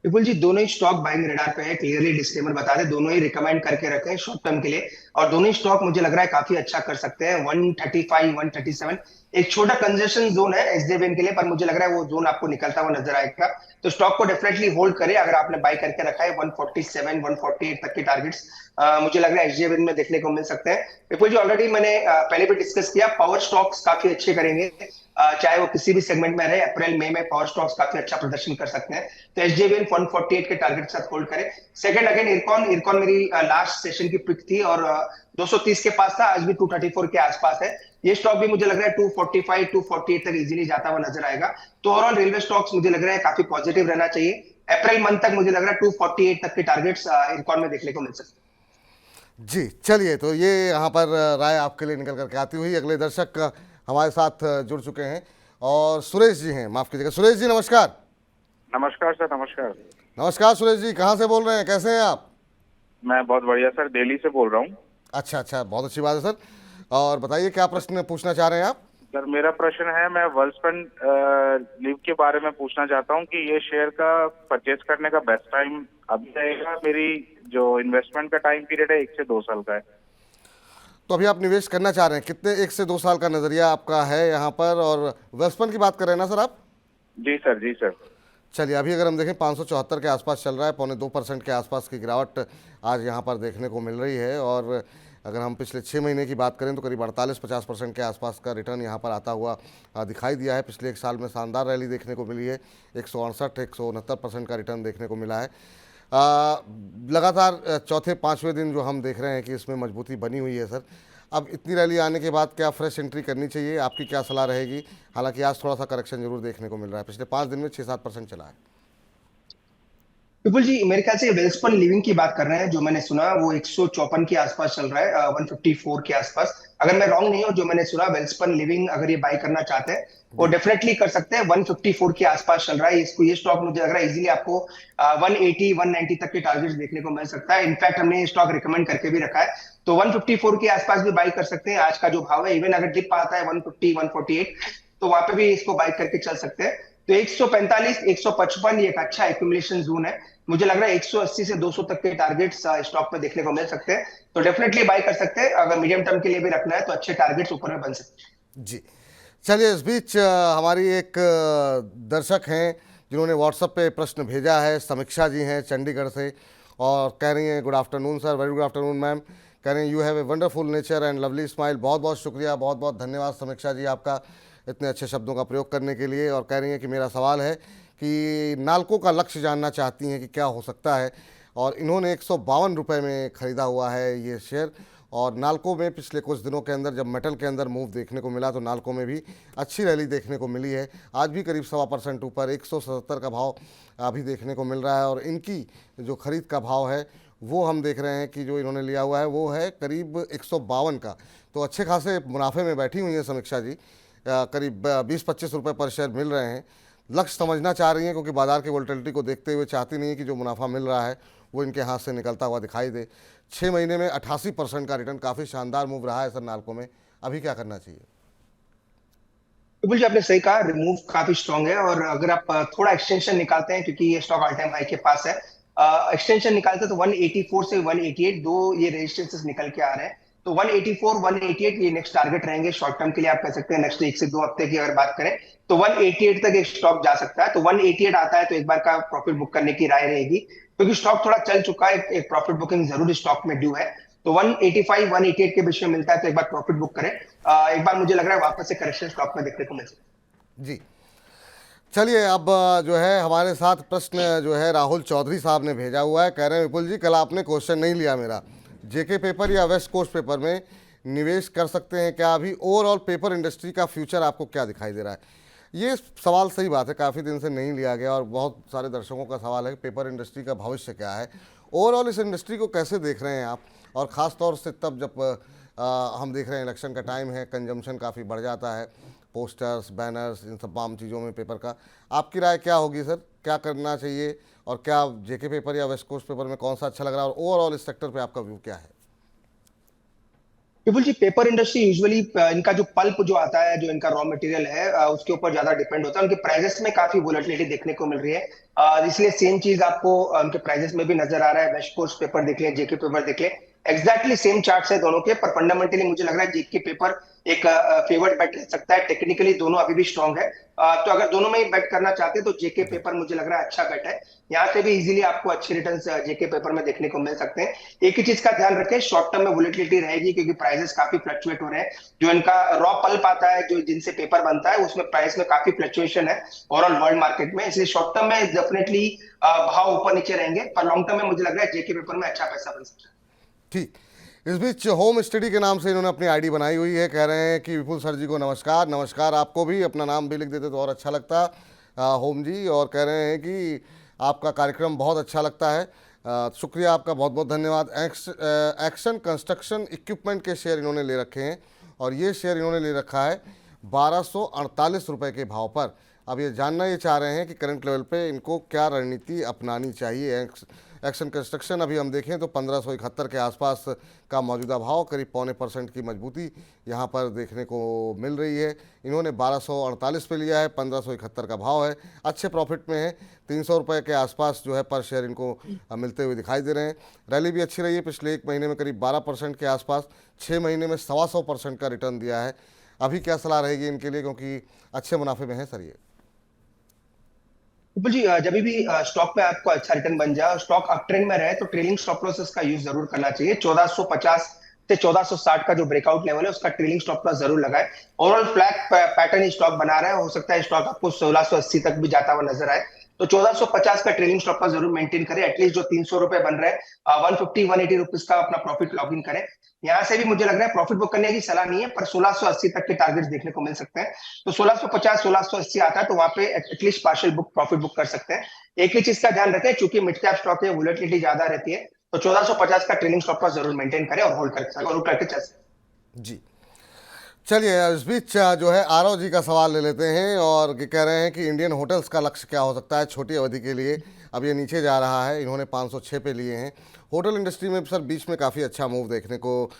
विपुल जी, दोनों ही स्टॉक बाइंग रेडार पे है, क्लियरली डिस्क्लेमर बता दे, दोनों ही रिकमेंड करके रखे हैं शॉर्ट टर्म के लिए। और दोनों ही स्टॉक मुझे लग रहा है काफी अच्छा कर सकते हैं। 135 137 एक छोटा कंजेशन जोन है एसजेवीएन के लिए, पर मुझे लग रहा है वो जोन आपको निकलता हुआ नजर आएगा। तो स्टॉक को डेफिनेटली होल्ड करें। अगर आपने बाय करके रखा है 147 148 तक के टारगेट्स मुझे लग रहा है एसजेवीएन में देखने को मिल सकते हैं। विपुल जी, ऑलरेडी मैंने पहले भी डिस्कस किया, पावर स्टॉक्स काफी अच्छे करेंगे, चाहे वो किसी भी सेगमेंट में रहे। अप्रैल मई में पावर स्टॉक्स काफी अच्छा प्रदर्शन कर सकते हैं। तो एसजेवीएन 148 के टारगेट के साथ होल्ड करें। सेकंड अगेन इरकॉन मेरी लास्ट सेशन की पिक थी और 230 के पास था, आज भी 234 के आसपास है। ये स्टॉक भी मुझे लग रहा है 245 248 तक इजीली जाता हुआ नजर आएगा। तो ओवरऑल रेलवे स्टॉक्स मुझे लग रहा है काफी पॉजिटिव रहना चाहिए। अप्रैल मंथ तक मुझे लग रहा है 248 तक के टारगेट्स इरकॉन में देखने को मिल सकते हैं। जी, चलिए तो ये यहाँ पर राय आपके लिए निकल करके आती हुई। अगले दर्शक हमारे साथ जुड़ चुके हैं और सुरेश जी हैं, माफ़ कीजिएगा। सुरेश जी नमस्कार। नमस्कार सर। नमस्कार। नमस्कार सुरेश जी, कहाँ से बोल रहे हैं, कैसे हैं आप? मैं बहुत बढ़िया सर, दिल्ली से बोल रहा हूँ। अच्छा अच्छा, बहुत अच्छी बात है सर। और बताइए क्या प्रश्न पूछना चाह रहे हैं आप? सर मेरा प्रश्न है, मैं वेल्सपन लिव के बारे में पूछना चाहता हूँ कि ये शेयर का परचेज करने का बेस्ट टाइम अभी रहेगा। मेरी जो इन्वेस्टमेंट का टाइम पीरियड है 1 से 2 साल का है। तो अभी आप निवेश करना चाह रहे हैं, कितने 1 से 2 साल का नज़रिया आपका है यहाँ पर? और वेल्सपन की बात कर रहे हैं ना सर आप? जी सर, जी सर। चलिए, अभी अगर हम देखें 574 के आसपास चल रहा है, 0.25% के आसपास की गिरावट आज यहाँ पर देखने को मिल रही है। और अगर हम पिछले 6 महीने की बात करें तो करीब 48-50% के आसपास का रिटर्न यहाँ पर आता हुआ दिखाई दिया है। पिछले एक साल में शानदार रैली देखने को मिली है, 168-169% का रिटर्न देखने को मिला है। लगातार चौथे पाँचवें दिन जो हम देख रहे हैं कि इसमें मजबूती बनी हुई है सर। अब इतनी रैली आने के बाद क्या फ्रेश एंट्री करनी चाहिए? आपकी क्या सलाह रहेगी? हालांकि आज थोड़ा सा करेक्शन जरूर देखने को मिल रहा है, पिछले 5 दिन में 6-7% चला है। विपुल जी, मेरे ख्याल से वेल्सपन लिविंग की बात कर रहे हैं। जो मैंने सुना वो 154 के आसपास चल रहा है, 154 के आसपास। अगर मैं रॉन्ग नहीं हूं, जो मैंने सुना वेल्सपन लिविंग अगर ये बाय करना चाहते हैं वो डेफिनेटली कर सकते हैं। 154 के आसपास चल रहा है इसको, ये स्टॉक मुझे लग रहा है इजीली आपको 180 190 तक के टारगेट्स देखने को मिल सकता है। इनफैक्ट हमने ये स्टॉक रिकमेंड करके भी रखा है, तो 154 के आसपास भी बाय कर सकते हैं। आज का जो भाव है, इवन अगर डिप आता है 150 148 तो वहां पे भी इसको बाय करके चल सकते हैं। तो 145 155 ये एक अच्छा एक्यूमुलेशन जोन है। मुझे लग रहा है 180 से 200 तक के टारगेट्स स्टॉक में देखने को मिल सकते हैं, तो डेफिनेटली बाय कर सकते हैं। अगर मीडियम टर्म के लिए भी रखना है तो अच्छे टारगेट्स ऊपर में बन सकते हैं। जी, चलिए, इस बीच हमारी एक दर्शक हैं जिन्होंने व्हाट्सएप पे प्रश्न भेजा है। समीक्षा जी हैं चंडीगढ़ से, और कह रही हैं good afternoon sir, very good afternoon ma'am. कह रहे हैं you have a wonderful nature and lovely smile. बहुत बहुत शुक्रिया, बहुत बहुत धन्यवाद समीक्षा जी आपका इतने अच्छे शब्दों का प्रयोग करने के लिए। और कह रही हैं कि मेरा सवाल है कि नाल्को का लक्ष्य जानना चाहती हैं कि क्या हो सकता है। और इन्होंने 152 रुपये में ख़रीदा हुआ है ये शेयर। और नाल्को में पिछले कुछ दिनों के अंदर जब मेटल के अंदर मूव देखने को मिला तो नाल्को में भी अच्छी रैली देखने को मिली है। आज भी करीब 1.25% ऊपर 177 का भाव अभी देखने को मिल रहा है। और इनकी जो खरीद का भाव है वो हम देख रहे हैं कि जो इन्होंने लिया हुआ है वो है करीब 152 का। तो अच्छे खासे मुनाफे में बैठी हुई है समीक्षा जी, करीब 20-25 रुपये पर शेयर मिल रहे हैं। लक्ष्य समझना चाह रही हैं क्योंकि बाजार की वोलेटिलिटी को देखते हुए चाहती नहीं है कि जो मुनाफा मिल रहा है वो इनके हाथ से निकलता हुआ दिखाई दे। 6 महीने में 88% का रिटर्न, काफ़ी शानदार मूव रहा है सर नाल्को में। अभी क्या करना चाहिए? विपुल जी, आपने सही कहा, रिमूव काफी स्ट्रांग है। और अगर आप थोड़ा एक्सटेंशन निकालते हैं, क्योंकि ये स्टॉक ऑल टाइम हाई के पास है, एक्सटेंशन निकालते हैं तो 184 से 188 दो ये रेजिस्टेंसेस निकल के आ रहे हैं। तो 184 188 ये नेक्स्ट टारगेट रहेंगे शॉर्ट टर्म के लिए। आप कह सकते हैं नेक्स्ट 1 से 2 हफ्ते की अगर बात करें तो 188 तक एक स्टॉक जा सकता है। तो 188 आता है तो एक बार का प्रॉफिट बुक करने की राय रहेगी, क्योंकि स्टॉक थोड़ा चल चुका है। एक प्रॉफिट बुकिंग जरूर स्टॉक में ड्यू है। तो 185 188 के बीच में मिलता है तो एक बार प्रॉफिट बुक करें। एक बार मुझे लग रहा है वापस से करेक्शन स्टॉक में देखने को मिल सकता है। जी, चलिए, अब जो है हमारे साथ प्रश्न जो है राहुल चौधरी साहब ने भेजा हुआ है। कह रहे हैं विपुल जी, कल आपने क्वेश्चन नहीं लिया मेरा, जेके पेपर या वेस्ट कोस्ट पेपर में निवेश कर सकते हैं क्या? अभी ओवरऑल पेपर इंडस्ट्री का फ्यूचर आपको क्या दिखाई दे रहा है? ये सवाल सही बात है, काफ़ी दिन से नहीं लिया गया और बहुत सारे दर्शकों का सवाल है कि पेपर इंडस्ट्री का भविष्य क्या है। ओवरऑल इस इंडस्ट्री को कैसे देख रहे हैं आप? और ख़ास तौर से तब जब हम देख रहे हैं इलेक्शन का टाइम है, कंजम्पशन काफ़ी बढ़ जाता है, पोस्टर्स, बैनर्स, इन तमाम चीज़ों में पेपर का आपकी राय क्या होगी सर? क्या करना चाहिए? और क्या जेके पेपर या वेस्ट कोस्ट पेपर में कौन सा अच्छा लग रहा है? और ओवरऑल इस सेक्टर पे आपका व्यू क्या है? विपुल जी, पेपर इंडस्ट्री यूजुअली इनका जो पल्प जो आता है, जो इनका रॉ मटेरियल है, उसके ऊपर ज्यादा डिपेंड होता है। उनके प्राइसेस में काफी वोलेटिलिटी देखने को मिल रही है, इसलिए सेम चीज आपको उनके प्राइसेस में भी नजर आ रहा है। वेस्ट कोस्ट पेपर देख लें, जेके पेपर देख लें, एग्जैक्टली सेम चार्ट्स है दोनों के, पर फंडामेंटली मुझे लग रहा है जेके पेपर एक फेवर्ड बेट रह सकता है। टेक्निकली दोनों अभी भी स्ट्रांग है, तो अगर दोनों में ही बेट करना चाहते हैं तो जेके पेपर मुझे लग रहा है अच्छा बेट है। यहाँ से भी इजीली आपको अच्छे रिटर्न्स जेके पेपर में देखने को मिल सकते हैं। एक ही चीज का ध्यान रखें, शॉर्ट टर्म में वोलेटिलिटी रहेगी, क्योंकि प्राइसेस काफी फ्लक्चुएट हो रहे हैं। जो इनका रॉ पल्प आता है, जो जिनसे पेपर बनता है, उसमें प्राइस में काफी फ्लक्चुएशन है ओवरऑल वर्ल्ड मार्केट में। इसलिए शॉर्ट टर्म में डेफिनेटली भाव ऊपर नीचे रहेंगे, पर लॉन्ग टर्म में मुझे लग रहा है जेके पेपर में अच्छा पैसा बन सकता है। ठीक, इस बीच होम स्टडी के नाम से इन्होंने अपनी आईडी बनाई हुई है। कह रहे हैं कि विपुल सर जी को नमस्कार। नमस्कार आपको भी, अपना नाम भी लिख देते तो और अच्छा लगता होम जी। और कह रहे हैं कि आपका कार्यक्रम बहुत अच्छा लगता है, शुक्रिया आपका, बहुत बहुत धन्यवाद। एक्शन कंस्ट्रक्शन इक्विपमेंट के शेयर इन्होंने ले रखे हैं और ये शेयर इन्होंने ले रखा है 1248 रुपये के भाव पर। अब ये जानना ये चाह रहे हैं कि करंट लेवल पे इनको क्या रणनीति अपनानी चाहिए। एक्शन कंस्ट्रक्शन अभी हम देखें तो 1571 के आसपास का मौजूदा भाव, करीब 0.25% की मजबूती यहाँ पर देखने को मिल रही है। इन्होंने 1248 पे लिया है, 1571 का भाव है, अच्छे प्रॉफिट में है। 300 रुपये के आसपास जो है पर शेयर इनको मिलते हुए दिखाई दे रहे हैं। रैली भी अच्छी रही है, पिछले एक महीने में करीब 12% के आसपास, 6 महीने में 125% का रिटर्न दिया है। अभी क्या सलाह रहेगी इनके लिए, क्योंकि अच्छे मुनाफे में है सर ये? विपुल जी, जब भी स्टॉक पे आपको अच्छा रिटर्न बन जाए और स्टॉक अप ट्रेंड में रहे तो ट्रेलिंग स्टॉप लॉसेस का यूज जरूर करना चाहिए। 1450 से 1460 का जो ब्रेकआउट लेवल है उसका ट्रेलिंग स्टॉप लॉस जरूर लगाए। ओवरऑल फ्लैट पैटर्न स्टॉक बना रहा है, हो सकता है स्टॉक आपको 1680 तक भी जाता हुआ नजर आए, तो 1450 का ट्रेलिंग स्टॉप लॉस जरूर मेंटेन करें। एटलीस्ट जो 300 रुपए बन रहे हैं 150-180 रुपीज का अपना प्रॉफिट लॉग इन करें। यहाँ से भी मुझे लग रहा है प्रॉफिट बुक करने की सलाह नहीं है, पर 1680 तक के टारगेट्स देखने को मिल सकते हैं। तो 1650 1680 आता है तो वहां पे at least partial book profit book कर सकते हैं। एक ही चीज का ध्यान रखें, चूंकि मिड कैप स्टॉक है, वोलेटिलिटी ज्यादा रहती है, तो 1450 का ट्रेलिंग स्टॉप लॉस जरूर मेंटेन करें और होल्ड करके चल सकते। जी चलिए, इस बीच जो है आरव जी का सवाल ले लेते हैं और ये कह रहे हैं कि इंडियन होटल्स का लक्ष्य क्या हो सकता है छोटी अवधि के लिए। अब ये नीचे जा रहा है, इन्होंने 506 पे लिए हैं। होटल इंडस्ट्री में सर बीच में काफ़ी अच्छा मूव देखने को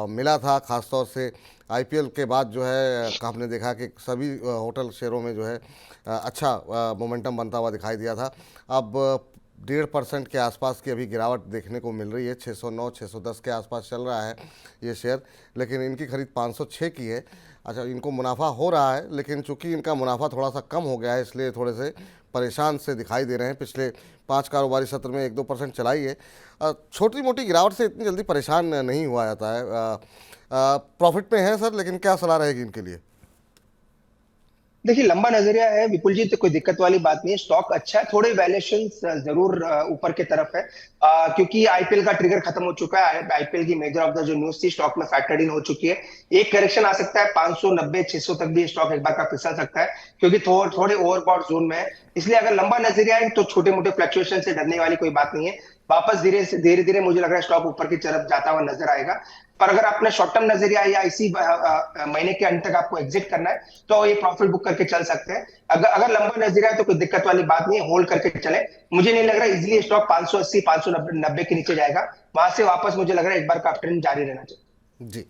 मिला था, ख़ासतौर से आईपीएल के बाद जो है आपने देखा कि सभी होटल शेयरों में जो है अच्छा मोमेंटम बनता हुआ दिखाई दिया था। अब 1.5% के आसपास की अभी गिरावट देखने को मिल रही है, 609 610 के आसपास चल रहा है ये शेयर, लेकिन इनकी खरीद 506 की है। अच्छा, इनको मुनाफा हो रहा है, लेकिन चूंकि इनका मुनाफा थोड़ा सा कम हो गया है इसलिए थोड़े से परेशान से दिखाई दे रहे हैं। पिछले 5 कारोबारी सत्र में 1-2% चलाई है। छोटी मोटी गिरावट से इतनी जल्दी परेशान नहीं हुआ जाता है। प्रॉफिट में है सर, लेकिन क्या सलाह रहेगी इनके लिए? देखिए, लंबा नजरिया है विपुल जी, तो कोई दिक्कत वाली बात नहीं है। स्टॉक अच्छा है, थोड़े वैल्यूएशन जरूर ऊपर की तरफ है, क्योंकि आईपीएल का ट्रिगर खत्म हो चुका है। आईपीएल की मेजर ऑफ द जो न्यूज थी स्टॉक में फैक्टर्ड इन हो चुकी है। एक करेक्शन आ सकता है 590 600 तक भी स्टॉक एक बार का फिसल सकता है, क्योंकि थोड़े ओवरबॉट जोन में है। इसलिए अगर लंबा नजरिया है तो छोटे मोटे फ्लक्चुएशन से डरने वाली कोई बात नहीं है। वापस धीरे धीरे मुझे लग रहा है स्टॉक ऊपर की तरफ जाता हुआ नजर आएगा। पर अगर आपने शॉर्ट टर्म नजरिया या इसी महीने के अंत तक आपको एग्जिट करना है तो ये प्रॉफिट बुक करके चल सकते हैं। अगर लंबा नजरिया है तो कोई दिक्कत वाली बात नहीं है, होल्ड करके चले। मुझे नहीं लग रहा इजिली स्टॉक 580 590 के नीचे जाएगा, वहां से वापस मुझे लग रहा है एक बार का अप ट्रेंड जारी रहना चाहिए। जी,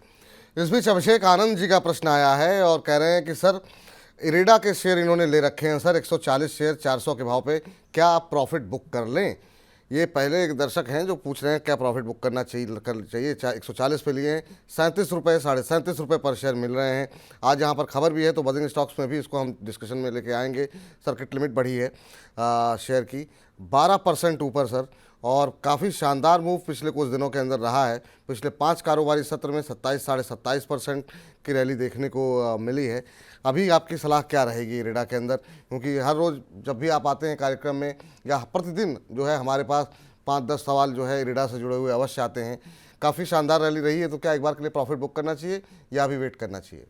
इस बीच अभिषेक आनंद जी का प्रश्न आया है और कह रहे हैं कि सर इरेडा के शेयर इन्होंने ले रखे हैं सर, 140 शेयर 400 के भाव पे, क्या आप प्रॉफिट बुक कर लें? ये पहले एक दर्शक हैं जो पूछ रहे हैं क्या प्रॉफिट बुक करना चाहिए। 140 पे लिए हैं, 37 रुपये 37.5 रुपये पर शेयर मिल रहे हैं। आज यहाँ पर खबर भी है तो बजिंग स्टॉक्स में भी इसको हम डिस्कशन में लेके आएंगे। सर्किट लिमिट बढ़ी है शेयर की 12% ऊपर सर, और काफ़ी शानदार मूव पिछले कुछ दिनों के अंदर रहा है। पिछले 5 कारोबारी सत्र में 27-27.5% की रैली देखने को मिली है। अभी आपकी सलाह क्या रहेगी रेडा के अंदर, क्योंकि हर रोज़ जब भी आप आते हैं कार्यक्रम में या प्रतिदिन जो है हमारे पास 5-10 सवाल जो है रेडा से जुड़े हुए अवश्य आते हैं। काफ़ी शानदार रैली रही है, तो क्या एक बार के लिए प्रॉफिट बुक करना चाहिए या अभी वेट करना चाहिए?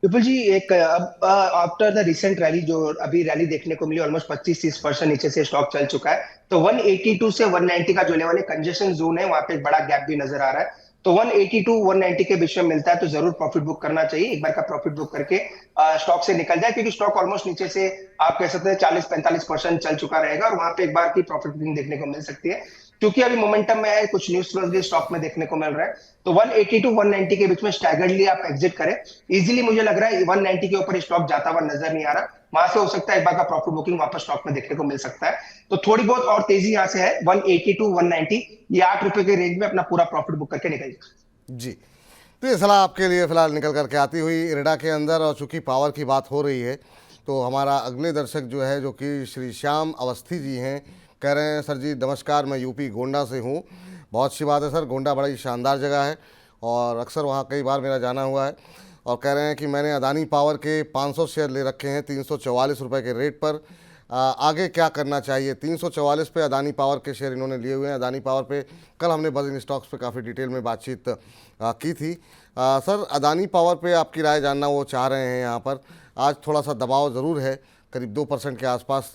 विपुल जी, एक अब आफ्टर द रिसेंट रैली जो अभी रैली देखने को मिली, ऑलमोस्ट 25-30% नीचे से स्टॉक चल चुका है, तो 182 से 190 का जो लेवल है कंजेशन जोन है, वहां पे एक बड़ा गैप भी नजर आ रहा है। तो 182-190 के बीच में मिलता है तो जरूर प्रॉफिट बुक करना चाहिए। एक बार का प्रॉफिट बुक करके स्टॉक से निकल जाए, क्योंकि स्टॉक ऑलमोस्ट नीचे से आप कह सकते हैं 40-45% चल चुका रहेगा और वहां पे एक बार की प्रॉफिट बुकिंग देखने को मिल सकती है। क्योंकि अभी मोमेंटम में है, कुछ न्यूज फ्लोज भी स्टॉक में देखने को मिल रहा है, तो 180-190 के बीच में स्टैगर्डली आप एग्जिट करें। इजीली मुझे लग रहा है 190 के ऊपर स्टॉक जाता हुआ नजर नहीं आ रहा, वहां से हो सकता है एक बार का प्रॉफिट बुकिंग वापस स्टॉक में देखने को मिल सकता है। तो थोड़ी बहुत और तेजी यहाँ से है, 180-190 ये 8 रुपए के रेंज में अपना पूरा प्रॉफिट बुक करके निकल जाए। जी, तो ये सलाह आपके लिए फिलहाल निकल करके आती हुई रेडा के अंदर। और चूंकि पावर की बात हो रही है तो हमारा अगले दर्शक जो है, जो कि श्री श्याम अवस्थी जी हैं, कह रहे हैं सर जी नमस्कार, मैं यूपी गोंडा से हूँ। बहुत अच्छी बात है सर, गोंडा बड़ा ही शानदार जगह है और अक्सर वहाँ कई बार मेरा जाना हुआ है। और कह रहे हैं कि मैंने अदानी पावर के 500 शेयर ले रखे हैं 344 रुपये के रेट पर, आगे क्या करना चाहिए? 344 पे अदानी पावर के शेयर इन्होंने लिए हुए हैं। अदानी पावर पे कल हमने बजिंग स्टॉक्स पे काफ़ी डिटेल में बातचीत की थी। सर अदानी पावर पे आपकी राय जानना वो चाह रहे हैं। यहाँ पर आज थोड़ा सा दबाव ज़रूर है, करीब 2% के आसपास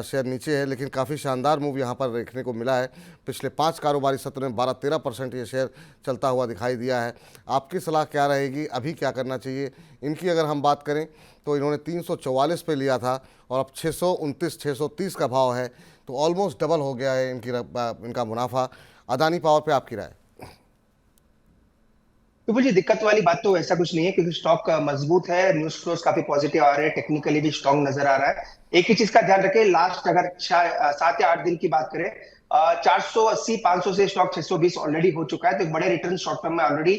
शेयर नीचे है, लेकिन काफ़ी शानदार मूव यहाँ पर देखने को मिला है। पिछले 5 कारोबारी सत्र में 12-13% ये शेयर चलता हुआ दिखाई दिया है। आपकी सलाह क्या रहेगी, अभी क्या करना चाहिए? इनकी अगर हम बात करें तो इन्होंने 344 पे लिया था और अब 629 630 का भाव है, तो ऑलमोस्ट डबल हो गया है इनका मुनाफा। अदानी पावर पे आपकी राय? तो मुझे दिक्कत वाली बात तो ऐसा कुछ नहीं है, क्योंकि स्टॉक मजबूत है, न्यूज फ्लोज काफी पॉजिटिव आ रहे हैं, टेक्निकली भी स्ट्रॉन्ग नजर आ रहा है। एक ही चीज का ध्यान रखें, लास्ट अगर 7 या 8 दिन की बात करें, 480 500 से स्टॉक 620 ऑलरेडी हो चुका है, तो एक बड़े रिटर्न शॉर्ट टर्म में ऑलरेडी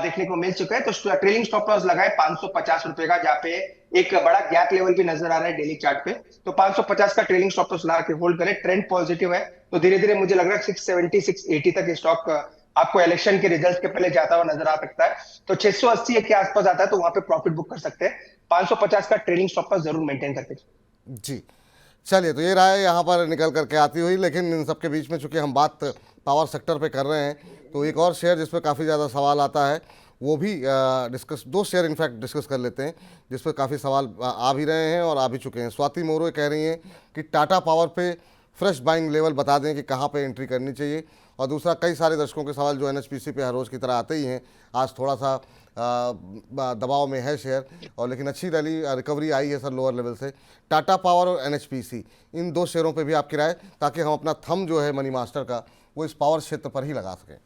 देखने को मिल चुका है। तो ट्रेलिंग स्टॉप लॉस लगाए 550 रुपए का, जहाँ पे एक बड़ा गैप लेवल भी नजर आ रहा है डेली चार्ट पे। तो 550 का ट्रेलिंग स्टॉप लॉस लगा के होल्ड करें, ट्रेंड पॉजिटिव है, तो धीरे धीरे मुझे लग रहा है 670 680 तक स्टॉक आपको इलेक्शन के रिजल्ट के पहले जाता हुआ नजर आ सकता है। तो 680 के आसपास आता है तो वहां पे प्रॉफिट बुक कर सकते हैं। 550 का ट्रेडिंग स्टॉप लॉस जरूर मेंटेन करके। जी चलिए, तो ये राय यहाँ पर निकल करके आती हुई, लेकिन इन सब के बीच में चूंकि हम बात पावर सेक्टर पे कर रहे हैं, तो एक और शेयर जिस पर काफ़ी ज़्यादा सवाल आता है वो भी डिस्कस, 2 शेयर इनफैक्ट डिस्कस कर लेते हैं जिस पर काफ़ी सवाल आ भी रहे हैं और आ भी चुके हैं। स्वाति मोरो कह रही हैं कि टाटा पावर पे फ्रेश बाइंग लेवल बता दें कि कहाँ पे एंट्री करनी चाहिए। और दूसरा, कई सारे दर्शकों के सवाल जो एनएचपीसी पे हर रोज़ की तरह आते ही हैं, आज थोड़ा सा दबाव में है शेयर, और लेकिन अच्छी रैली रिकवरी आई है सर लोअर लेवल से। टाटा पावर और एनएचपीसी, इन 2 शेयरों पे भी आपकी राय, ताकि हम अपना थंब जो है मनी मास्टर का वो इस पावर क्षेत्र पर ही लगा सकें।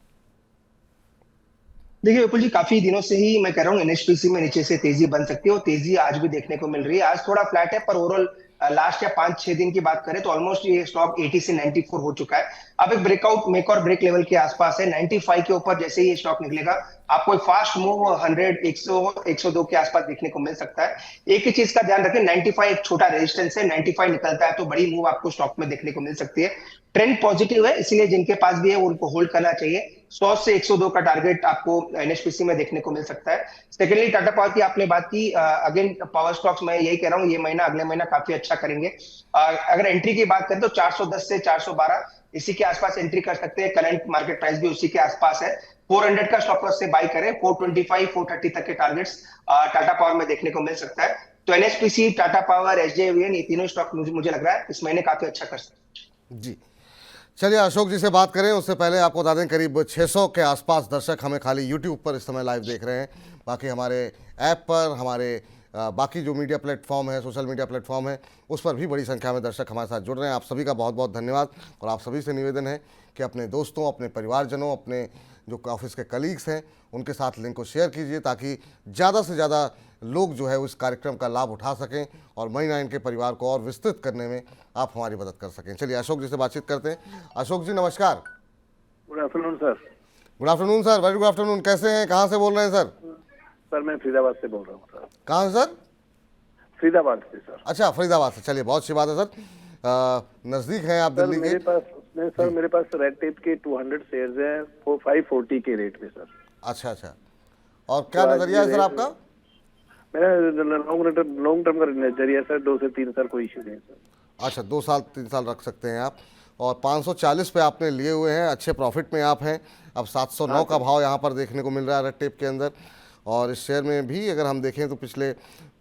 देखिए विपुल जी, काफी दिनों से ही मैं कह रहा हूँ एनएचपीसी में नीचे से तेजी बन सकती है, और तेजी आज भी देखने को मिल रही है। आज थोड़ा फ्लैट है, पर ओवरऑल लास्ट या 5-6 दिन की बात करें तो ऑलमोस्ट ये स्टॉक 80 से 94 हो चुका है। अब एक ब्रेकआउट, मेक और ब्रेक लेवल के आसपास है। 95 के ऊपर जैसे ही ये स्टॉक निकलेगा, आपको एक फास्ट मूव 100 100 102 के आसपास देखने को मिल सकता है। एक ही चीज का ध्यान रखें, 95 एक छोटा रेजिस्टेंस है, 95 निकलता है तो बड़ी मूव आपको स्टॉक में देखने को मिल सकती है। ट्रेंड पॉजिटिव है, इसलिए जिनके पास भी है उनको होल्ड करना चाहिए। 100 से 102 का टारगेट आपको एनएचपीसी में देखने को मिल सकता है। सेकेंडली, टाटा पावर की आपने बात की, अगेन पावर स्टॉक्स मैं यही कह रहा हूँ, ये महीना अगले महीना काफी अच्छा करेंगे। अगर एंट्री की बात करें तो 410 से 412 इसी के आसपास एंट्री कर सकते हैं। करंट मार्केट प्राइस भी उसी के आसपास है। 400 का स्टॉप लॉस से बाई करें, 425 430 तक के टारगेट्स टाटा पावर में देखने को मिल सकता है। तो एनएचपीसी, टाटा पावर, एसजेवीएन, ये तीनों स्टॉक मुझे लग रहा है इस महीने काफी अच्छा कर सकते हैं। जी चलिए, अशोक जी से बात करें उससे पहले आपको बता दें करीब 600 के आसपास दर्शक हमें खाली यूट्यूब पर इस समय लाइव देख रहे हैं। बाकी हमारे ऐप पर, हमारे बाकी जो मीडिया प्लेटफॉर्म है, सोशल मीडिया प्लेटफॉर्म है, उस पर भी बड़ी संख्या में दर्शक हमारे साथ जुड़ रहे हैं। आप सभी का बहुत बहुत धन्यवाद। और आप सभी से निवेदन है कि अपने दोस्तों, अपने परिवारजनों, अपने जो ऑफिस के कलीग्स हैं उनके साथ लिंक को शेयर कीजिए, ताकि ज़्यादा से ज़्यादा लोग जो है उस कार्यक्रम का लाभ उठा सकें और मनी 9 के परिवार को और विस्तृत करने में आप हमारी मदद कर सकें। चलिए अशोक जी से बातचीत करते हैं। अशोक जी नमस्कार। Good afternoon sir. Good afternoon sir, very good afternoon. कैसे हैं, कहाँ से बोल रहे हैं सर? सर मैं फरीदाबाद से बोल रहा हूँ सर। कहाँ से सर? फरीदाबाद से सर। अच्छा, फरीदाबाद से। चलिए, बहुत अच्छी बात है सर, नज़दीक हैं आप दिल्ली के। मेरे पास रेड टेप के 200 शेयर्स हैं 540 के रेट में सर। अच्छा अच्छा, और क्या नजरिया है सर आपका? मेरा लॉन्ग टर्म का नजरिया सर 2 से 3 साल कोई इश्यू नहीं सर। अच्छा, 2 साल 3 साल रख सकते हैं आप। और 540 पे आपने लिए हुए हैं, अच्छे प्रॉफिट में आप हैं। अब 709 का भाव यहाँ पर देखने को मिल रहा है रेड टेप के अंदर। और इस शेयर में भी अगर हम देखें तो पिछले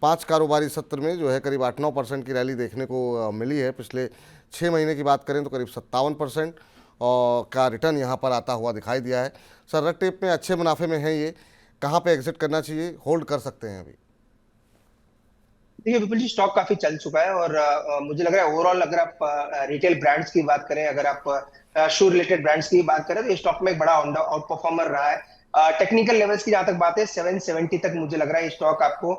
5 कारोबारी सत्र में जो है करीब 8-9% की रैली देखने को मिली है। पिछले 6 महीने की बात करें तो करीब 57% और का रिटर्न यहाँ पर आता हुआ दिखाई दिया है। सर रेड टेप में अच्छे मुनाफे में है ये, कहाँ पे एग्जिट करना चाहिए, होल्ड कर सकते हैं अभी? देखिए विपुल जी, स्टॉक काफी चल चुका है, और मुझे लग रहा है ओवरऑल अगर आप रिटेल ब्रांड्स की बात करें, अगर आप शू रिलेटेड ब्रांड्स की बात करें, तो ये स्टॉक में एक बड़ा आउट परफॉर्मर रहा है। टेक्निकल लेवल्स की जहां तक बात है 770 तक मुझे लग रहा है स्टॉक आपको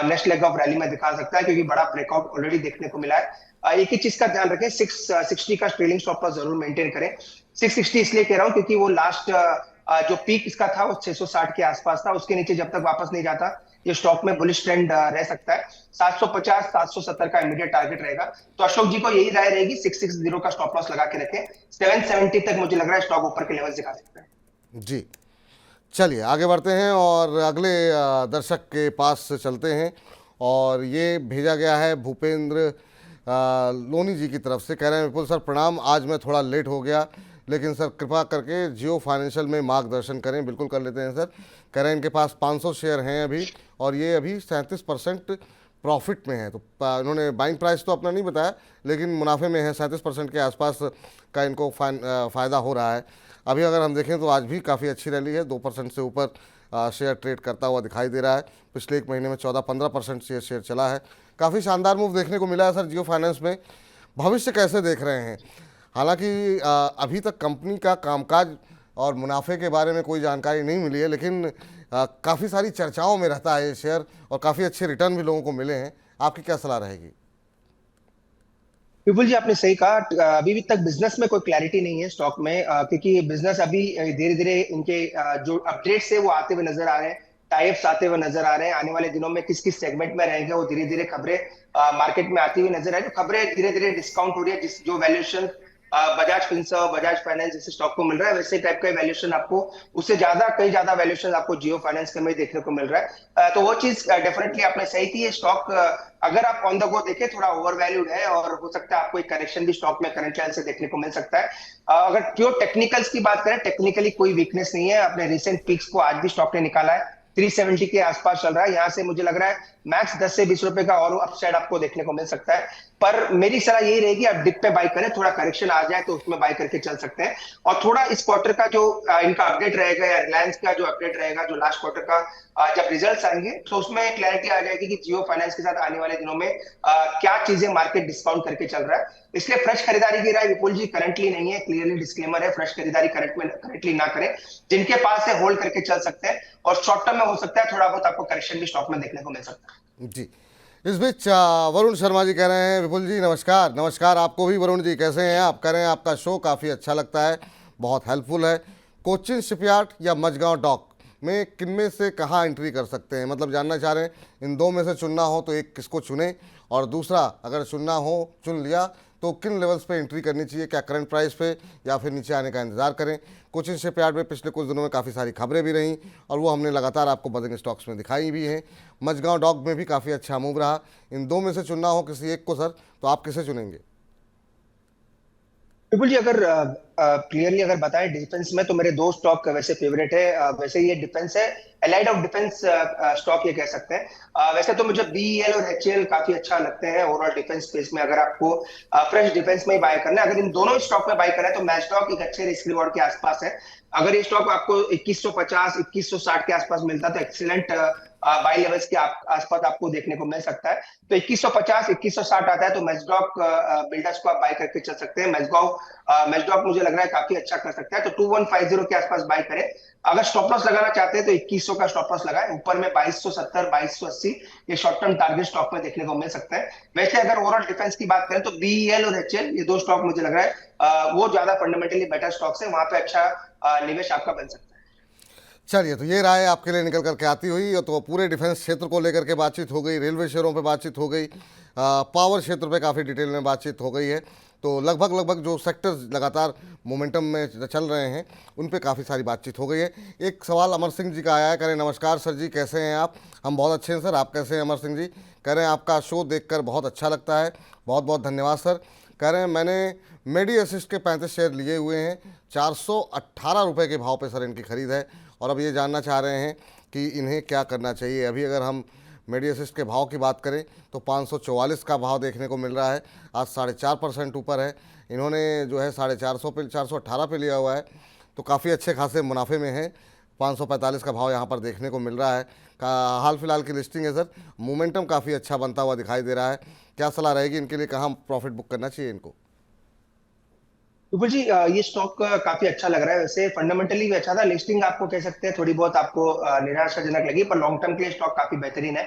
नेक्स्ट लेग ऑफ रैली में दिखा सकता है, क्योंकि बड़ा ब्रेकआउट ऑलरेडी देखने को मिला है। एक ही चीज का ध्यान रखें, 660 का ट्रेलिंग स्टॉप लॉस जरूर मेंटेन करें। 660 इसलिए कह रहा हूं क्योंकि वो लास्ट जो पीक इसका था वो 660 के आसपास था। उसके नीचे जब तक वापस नहीं जाता ये स्टॉक में बुलिश ट्रेंड रह सकता है। 750 770 का इमीडिएट टारगेट रहेगा। तो अशोक जी को यही राय रहेगी, 660 का स्टॉप लॉस लगा के रखें। 770 तक मुझे लग रहा है स्टॉक ऊपर के लेवल दिखा सकता है। जी चलिए आगे बढ़ते हैं और अगले दर्शक के पास चलते हैं। और ये भेजा गया है भूपेंद्र लोनी जी की तरफ से, कह रहे हैं विपुल सर प्रणाम, आज मैं थोड़ा लेट हो गया, लेकिन सर कृपा करके जियो फाइनेंशियल में मार्गदर्शन करें। बिल्कुल कर लेते हैं सर। कह रहे हैं इनके पास 500 शेयर हैं अभी, और ये अभी 37% प्रॉफिट में है। तो इन्होंने बाइंग प्राइस तो अपना नहीं बताया, लेकिन मुनाफे में है, 37% के आसपास का इनको फ़ायदा हो रहा है। अभी अगर हम देखें तो आज भी काफ़ी अच्छी रैली है, 2% से ऊपर शेयर ट्रेड करता हुआ दिखाई दे रहा है। पिछले एक महीने में 14-15% से शेयर चला है। काफ़ी शानदार मूव देखने को मिला है सर जियो फाइनेंस में। भविष्य कैसे देख रहे हैं? हालांकि अभी तक कंपनी का कामकाज और मुनाफे के बारे में कोई जानकारी नहीं मिली है, लेकिन काफ़ी सारी चर्चाओं में रहता है ये शेयर और काफ़ी अच्छे रिटर्न भी लोगों को मिले हैं। आपकी क्या सलाह रहेगी? विपुल जी, आपने सही कहा। अभी भी तक बिजनेस में कोई क्लैरिटी नहीं है स्टॉक में, क्योंकि बिजनेस अभी धीरे धीरे इनके जो अपडेट्स है वो आते हुए नजर आ रहे हैं, टाइप्स आते हुए नजर आ रहे हैं। आने वाले दिनों में किस किस सेगमेंट में रहेंगे वो धीरे धीरे खबरें मार्केट में आती हुई नजर आ रही है। खबरें धीरे धीरे डिस्काउंट हो रही है। जो वैल्यूएशन बजाज फिंसर्व, बजाज फाइनेंस जैसे स्टॉक को मिल रहा है, वैसे टाइप का वैल्यूएशन आपको उससे ज्यादा कई ज्यादा वैल्यूएशन आपको जियो फाइनेंस के में देखने को मिल रहा है। तो वो चीज डेफिनेटली आपने सही की है। स्टॉक अगर आप ऑन द गो देखें थोड़ा ओवर वैल्यूड है और हो सकता है आपको एक करेक्शन भी स्टॉक में करंट लेवल से देखने को मिल सकता है। अगर प्योर टेक्निकल्स की बात करें, टेक्निकली कोई वीकनेस नहीं है। अपने रिसेंट पीक्स को आज भी स्टॉक ने निकाला है, 370 के आसपास चल रहा है। यहां से मुझे लग रहा है मैक्स 10 से 20 रुपए का और अपसाइड आपको देखने को मिल सकता है। पर मेरी सलाह यही रहेगी, आप डिप पे बाय करें, थोड़ा करेक्शन आ जाए तो उसमें बाय करके चल सकते हैं। और थोड़ा इस क्वार्टर का जो इनका अपडेट रहेगा या रिलायंस का जो अपडेट रहेगा, जो लास्ट क्वार्टर का जब रिजल्ट्स आएंगे तो उसमें क्लैरिटी आ जाएगी कि जियो फाइनेंस के साथ आने वाले दिनों में क्या चीजें मार्केट डिस्काउंट करके चल रहा है। इसलिए फ्रेश खरीदारी की राय विपुल जी करंटली नहीं है। क्लियरली डिस्क्लेमर है, फ्रेश खरीदारी करंटली ना करें। जिनके पास है होल्ड करके चल सकते हैं और शॉर्ट टर्म में हो सकता है थोड़ा बहुत आपको करेक्शन भी स्टॉक में देखने को मिल सकता है। जी, इस बीच वरुण शर्मा जी कह रहे हैं, विपुल जी नमस्कार। नमस्कार आपको भी वरुण जी, कैसे हैं आप? कह रहे हैं आपका शो काफ़ी अच्छा लगता है, बहुत हेल्पफुल है। कोचिन शिपयार्ड या मझगांव डॉक में किनमें से कहाँ एंट्री कर सकते हैं? मतलब जानना चाह रहे हैं इन दो में से चुनना हो तो एक किसको चुने, और दूसरा अगर चुनना हो चुन लिया तो किन लेवल्स पे एंट्री करनी चाहिए? क्या करंट प्राइस पे या फिर नीचे आने का इंतजार करें? कोचिन शिपयार्ड में पिछले कुछ दिनों में काफ़ी सारी खबरें भी रहीं और वो हमने लगातार आपको बजिंग स्टॉक्स में दिखाई भी हैं। मझगांव डॉक में भी काफ़ी अच्छा मूव रहा। इन दो में से चुनना हो किसी एक को सर, तो आप किसे चुनेंगे? विपुल जी, अगर क्लियरली अगर बताएं डिफेंस में, तो मेरे दो स्टॉक वैसे फेवरेट है। वैसे ये डिफेंस है, एलाइड ऑफ डिफेंस स्टॉक ये कह सकते हैं। वैसे तो मुझे बीईएल और एचएएल काफी अच्छा लगते हैं ओवरऑल डिफेंस स्पेस में। अगर आपको फ्रेश डिफेंस में ही बाय करना है, अगर इन दोनों स्टॉक में बाय करना है, तो मैचडॉक एक अच्छे रिस्क रिवॉर्ड के आसपास है। अगर ये स्टॉक आपको 2150 2160 के आसपास मिलता है तो एक्सीलेंट बाय लेवल्स के आसपास आपको देखने को मिल सकता है। तो 2150 2160 आता है तो मैचडॉक बिल्डर्स को आप बाय करके चल सकते हैं। मैचडॉक मुझे लग रहा है काफी अच्छा कर सकता है, तो 2150 के आसपास बाय करें। अगर स्टॉप लॉस लगाना चाहते हैं तो 2100 का स्टॉप लॉस लगाएं। ऊपर में 2270 2280 ये शॉर्ट टर्म टारगेट स्टॉक में देखने को मिल सकता है। वैसे अगर ओवरऑल डिफेंस की बात करें तो बीईएल और एचएल ये दो स्टॉक मुझे लग रहा है वो ज्यादा फंडामेंटली बेटर स्टॉक्स है, वहां पे अच्छा निवेश आपका बन सकता है। चलिए, तो ये राय आपके लिए निकल करके आती हुई। तो पूरे डिफेंस क्षेत्र को लेकर के बातचीत हो गई, रेलवे शेयरों पे बातचीत हो गई, पावर क्षेत्र पे काफ़ी डिटेल में बातचीत हो गई है। तो लगभग जो सेक्टर्स लगातार मोमेंटम में चल रहे हैं उन पे काफ़ी सारी बातचीत हो गई है। एक सवाल अमर सिंह जी का आया है, कह रहे हैं नमस्कार सर जी, कैसे हैं आप? हम बहुत अच्छे हैं सर, आप कैसे हैं? अमर सिंह जी कह रहे हैं आपका शो देखकर बहुत अच्छा लगता है, बहुत बहुत धन्यवाद सर। कह रहे हैं मैंने मेडी असिस्ट के 35 शेयर लिए हुए हैं, 418 रुपये के भाव पे सर इनकी खरीद है, और अब ये जानना चाह रहे हैं कि इन्हें क्या करना चाहिए। अभी अगर हम मेडी असिस्ट के भाव की बात करें तो 544 का भाव देखने को मिल रहा है, आज 4.5% ऊपर है। इन्होंने जो है 450 पे 418 पे लिया हुआ है, तो काफ़ी अच्छे खासे मुनाफे में है। 545 का भाव यहाँ पर देखने को मिल रहा है। हाल फिलहाल की लिस्टिंग है सर, मोमेंटम काफ़ी अच्छा बनता हुआ दिखाई दे रहा है। क्या सलाह रहेगी इनके लिए, कहाँ प्रॉफिट बुक करना चाहिए इनको? विपुल जी, ये स्टॉक काफी अच्छा लग रहा है। वैसे फंडामेंटली भी अच्छा था, लिस्टिंग आपको कह सकते हैं थोड़ी बहुत आपको निराशाजनक लगी, पर लॉन्ग टर्म के लिए स्टॉक काफी बेहतरीन है।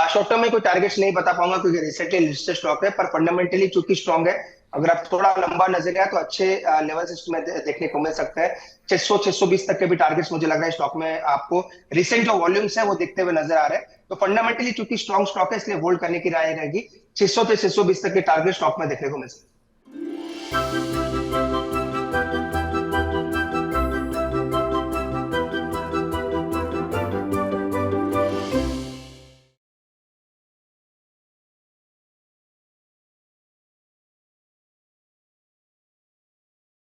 शॉर्ट टर्म में कोई टारगेट्स नहीं बता पाऊंगा क्योंकि रिसेंटली लिस्टेड स्टॉक है, पर फंडामेंटली चूंकि स्ट्रॉन्ग है, अगर आप थोड़ा लंबा नजरिया तो अच्छे लेवल्स इसमें देखने को मिल सकता है। 600-620 तक के भी टारगेट्स मुझे लग रहा है स्टॉक में आपको रिसेंट जो वॉल्यूम्स है वो दिखते हुए नजर आ रहे हैं। तो फंडामेंटली चूंकि स्ट्रॉन्ग स्टॉक है इसलिए होल्ड करने की राय रहेगी। 600 से 620 तक के टारगेट स्टॉक में देखने को मिल सकते हैं।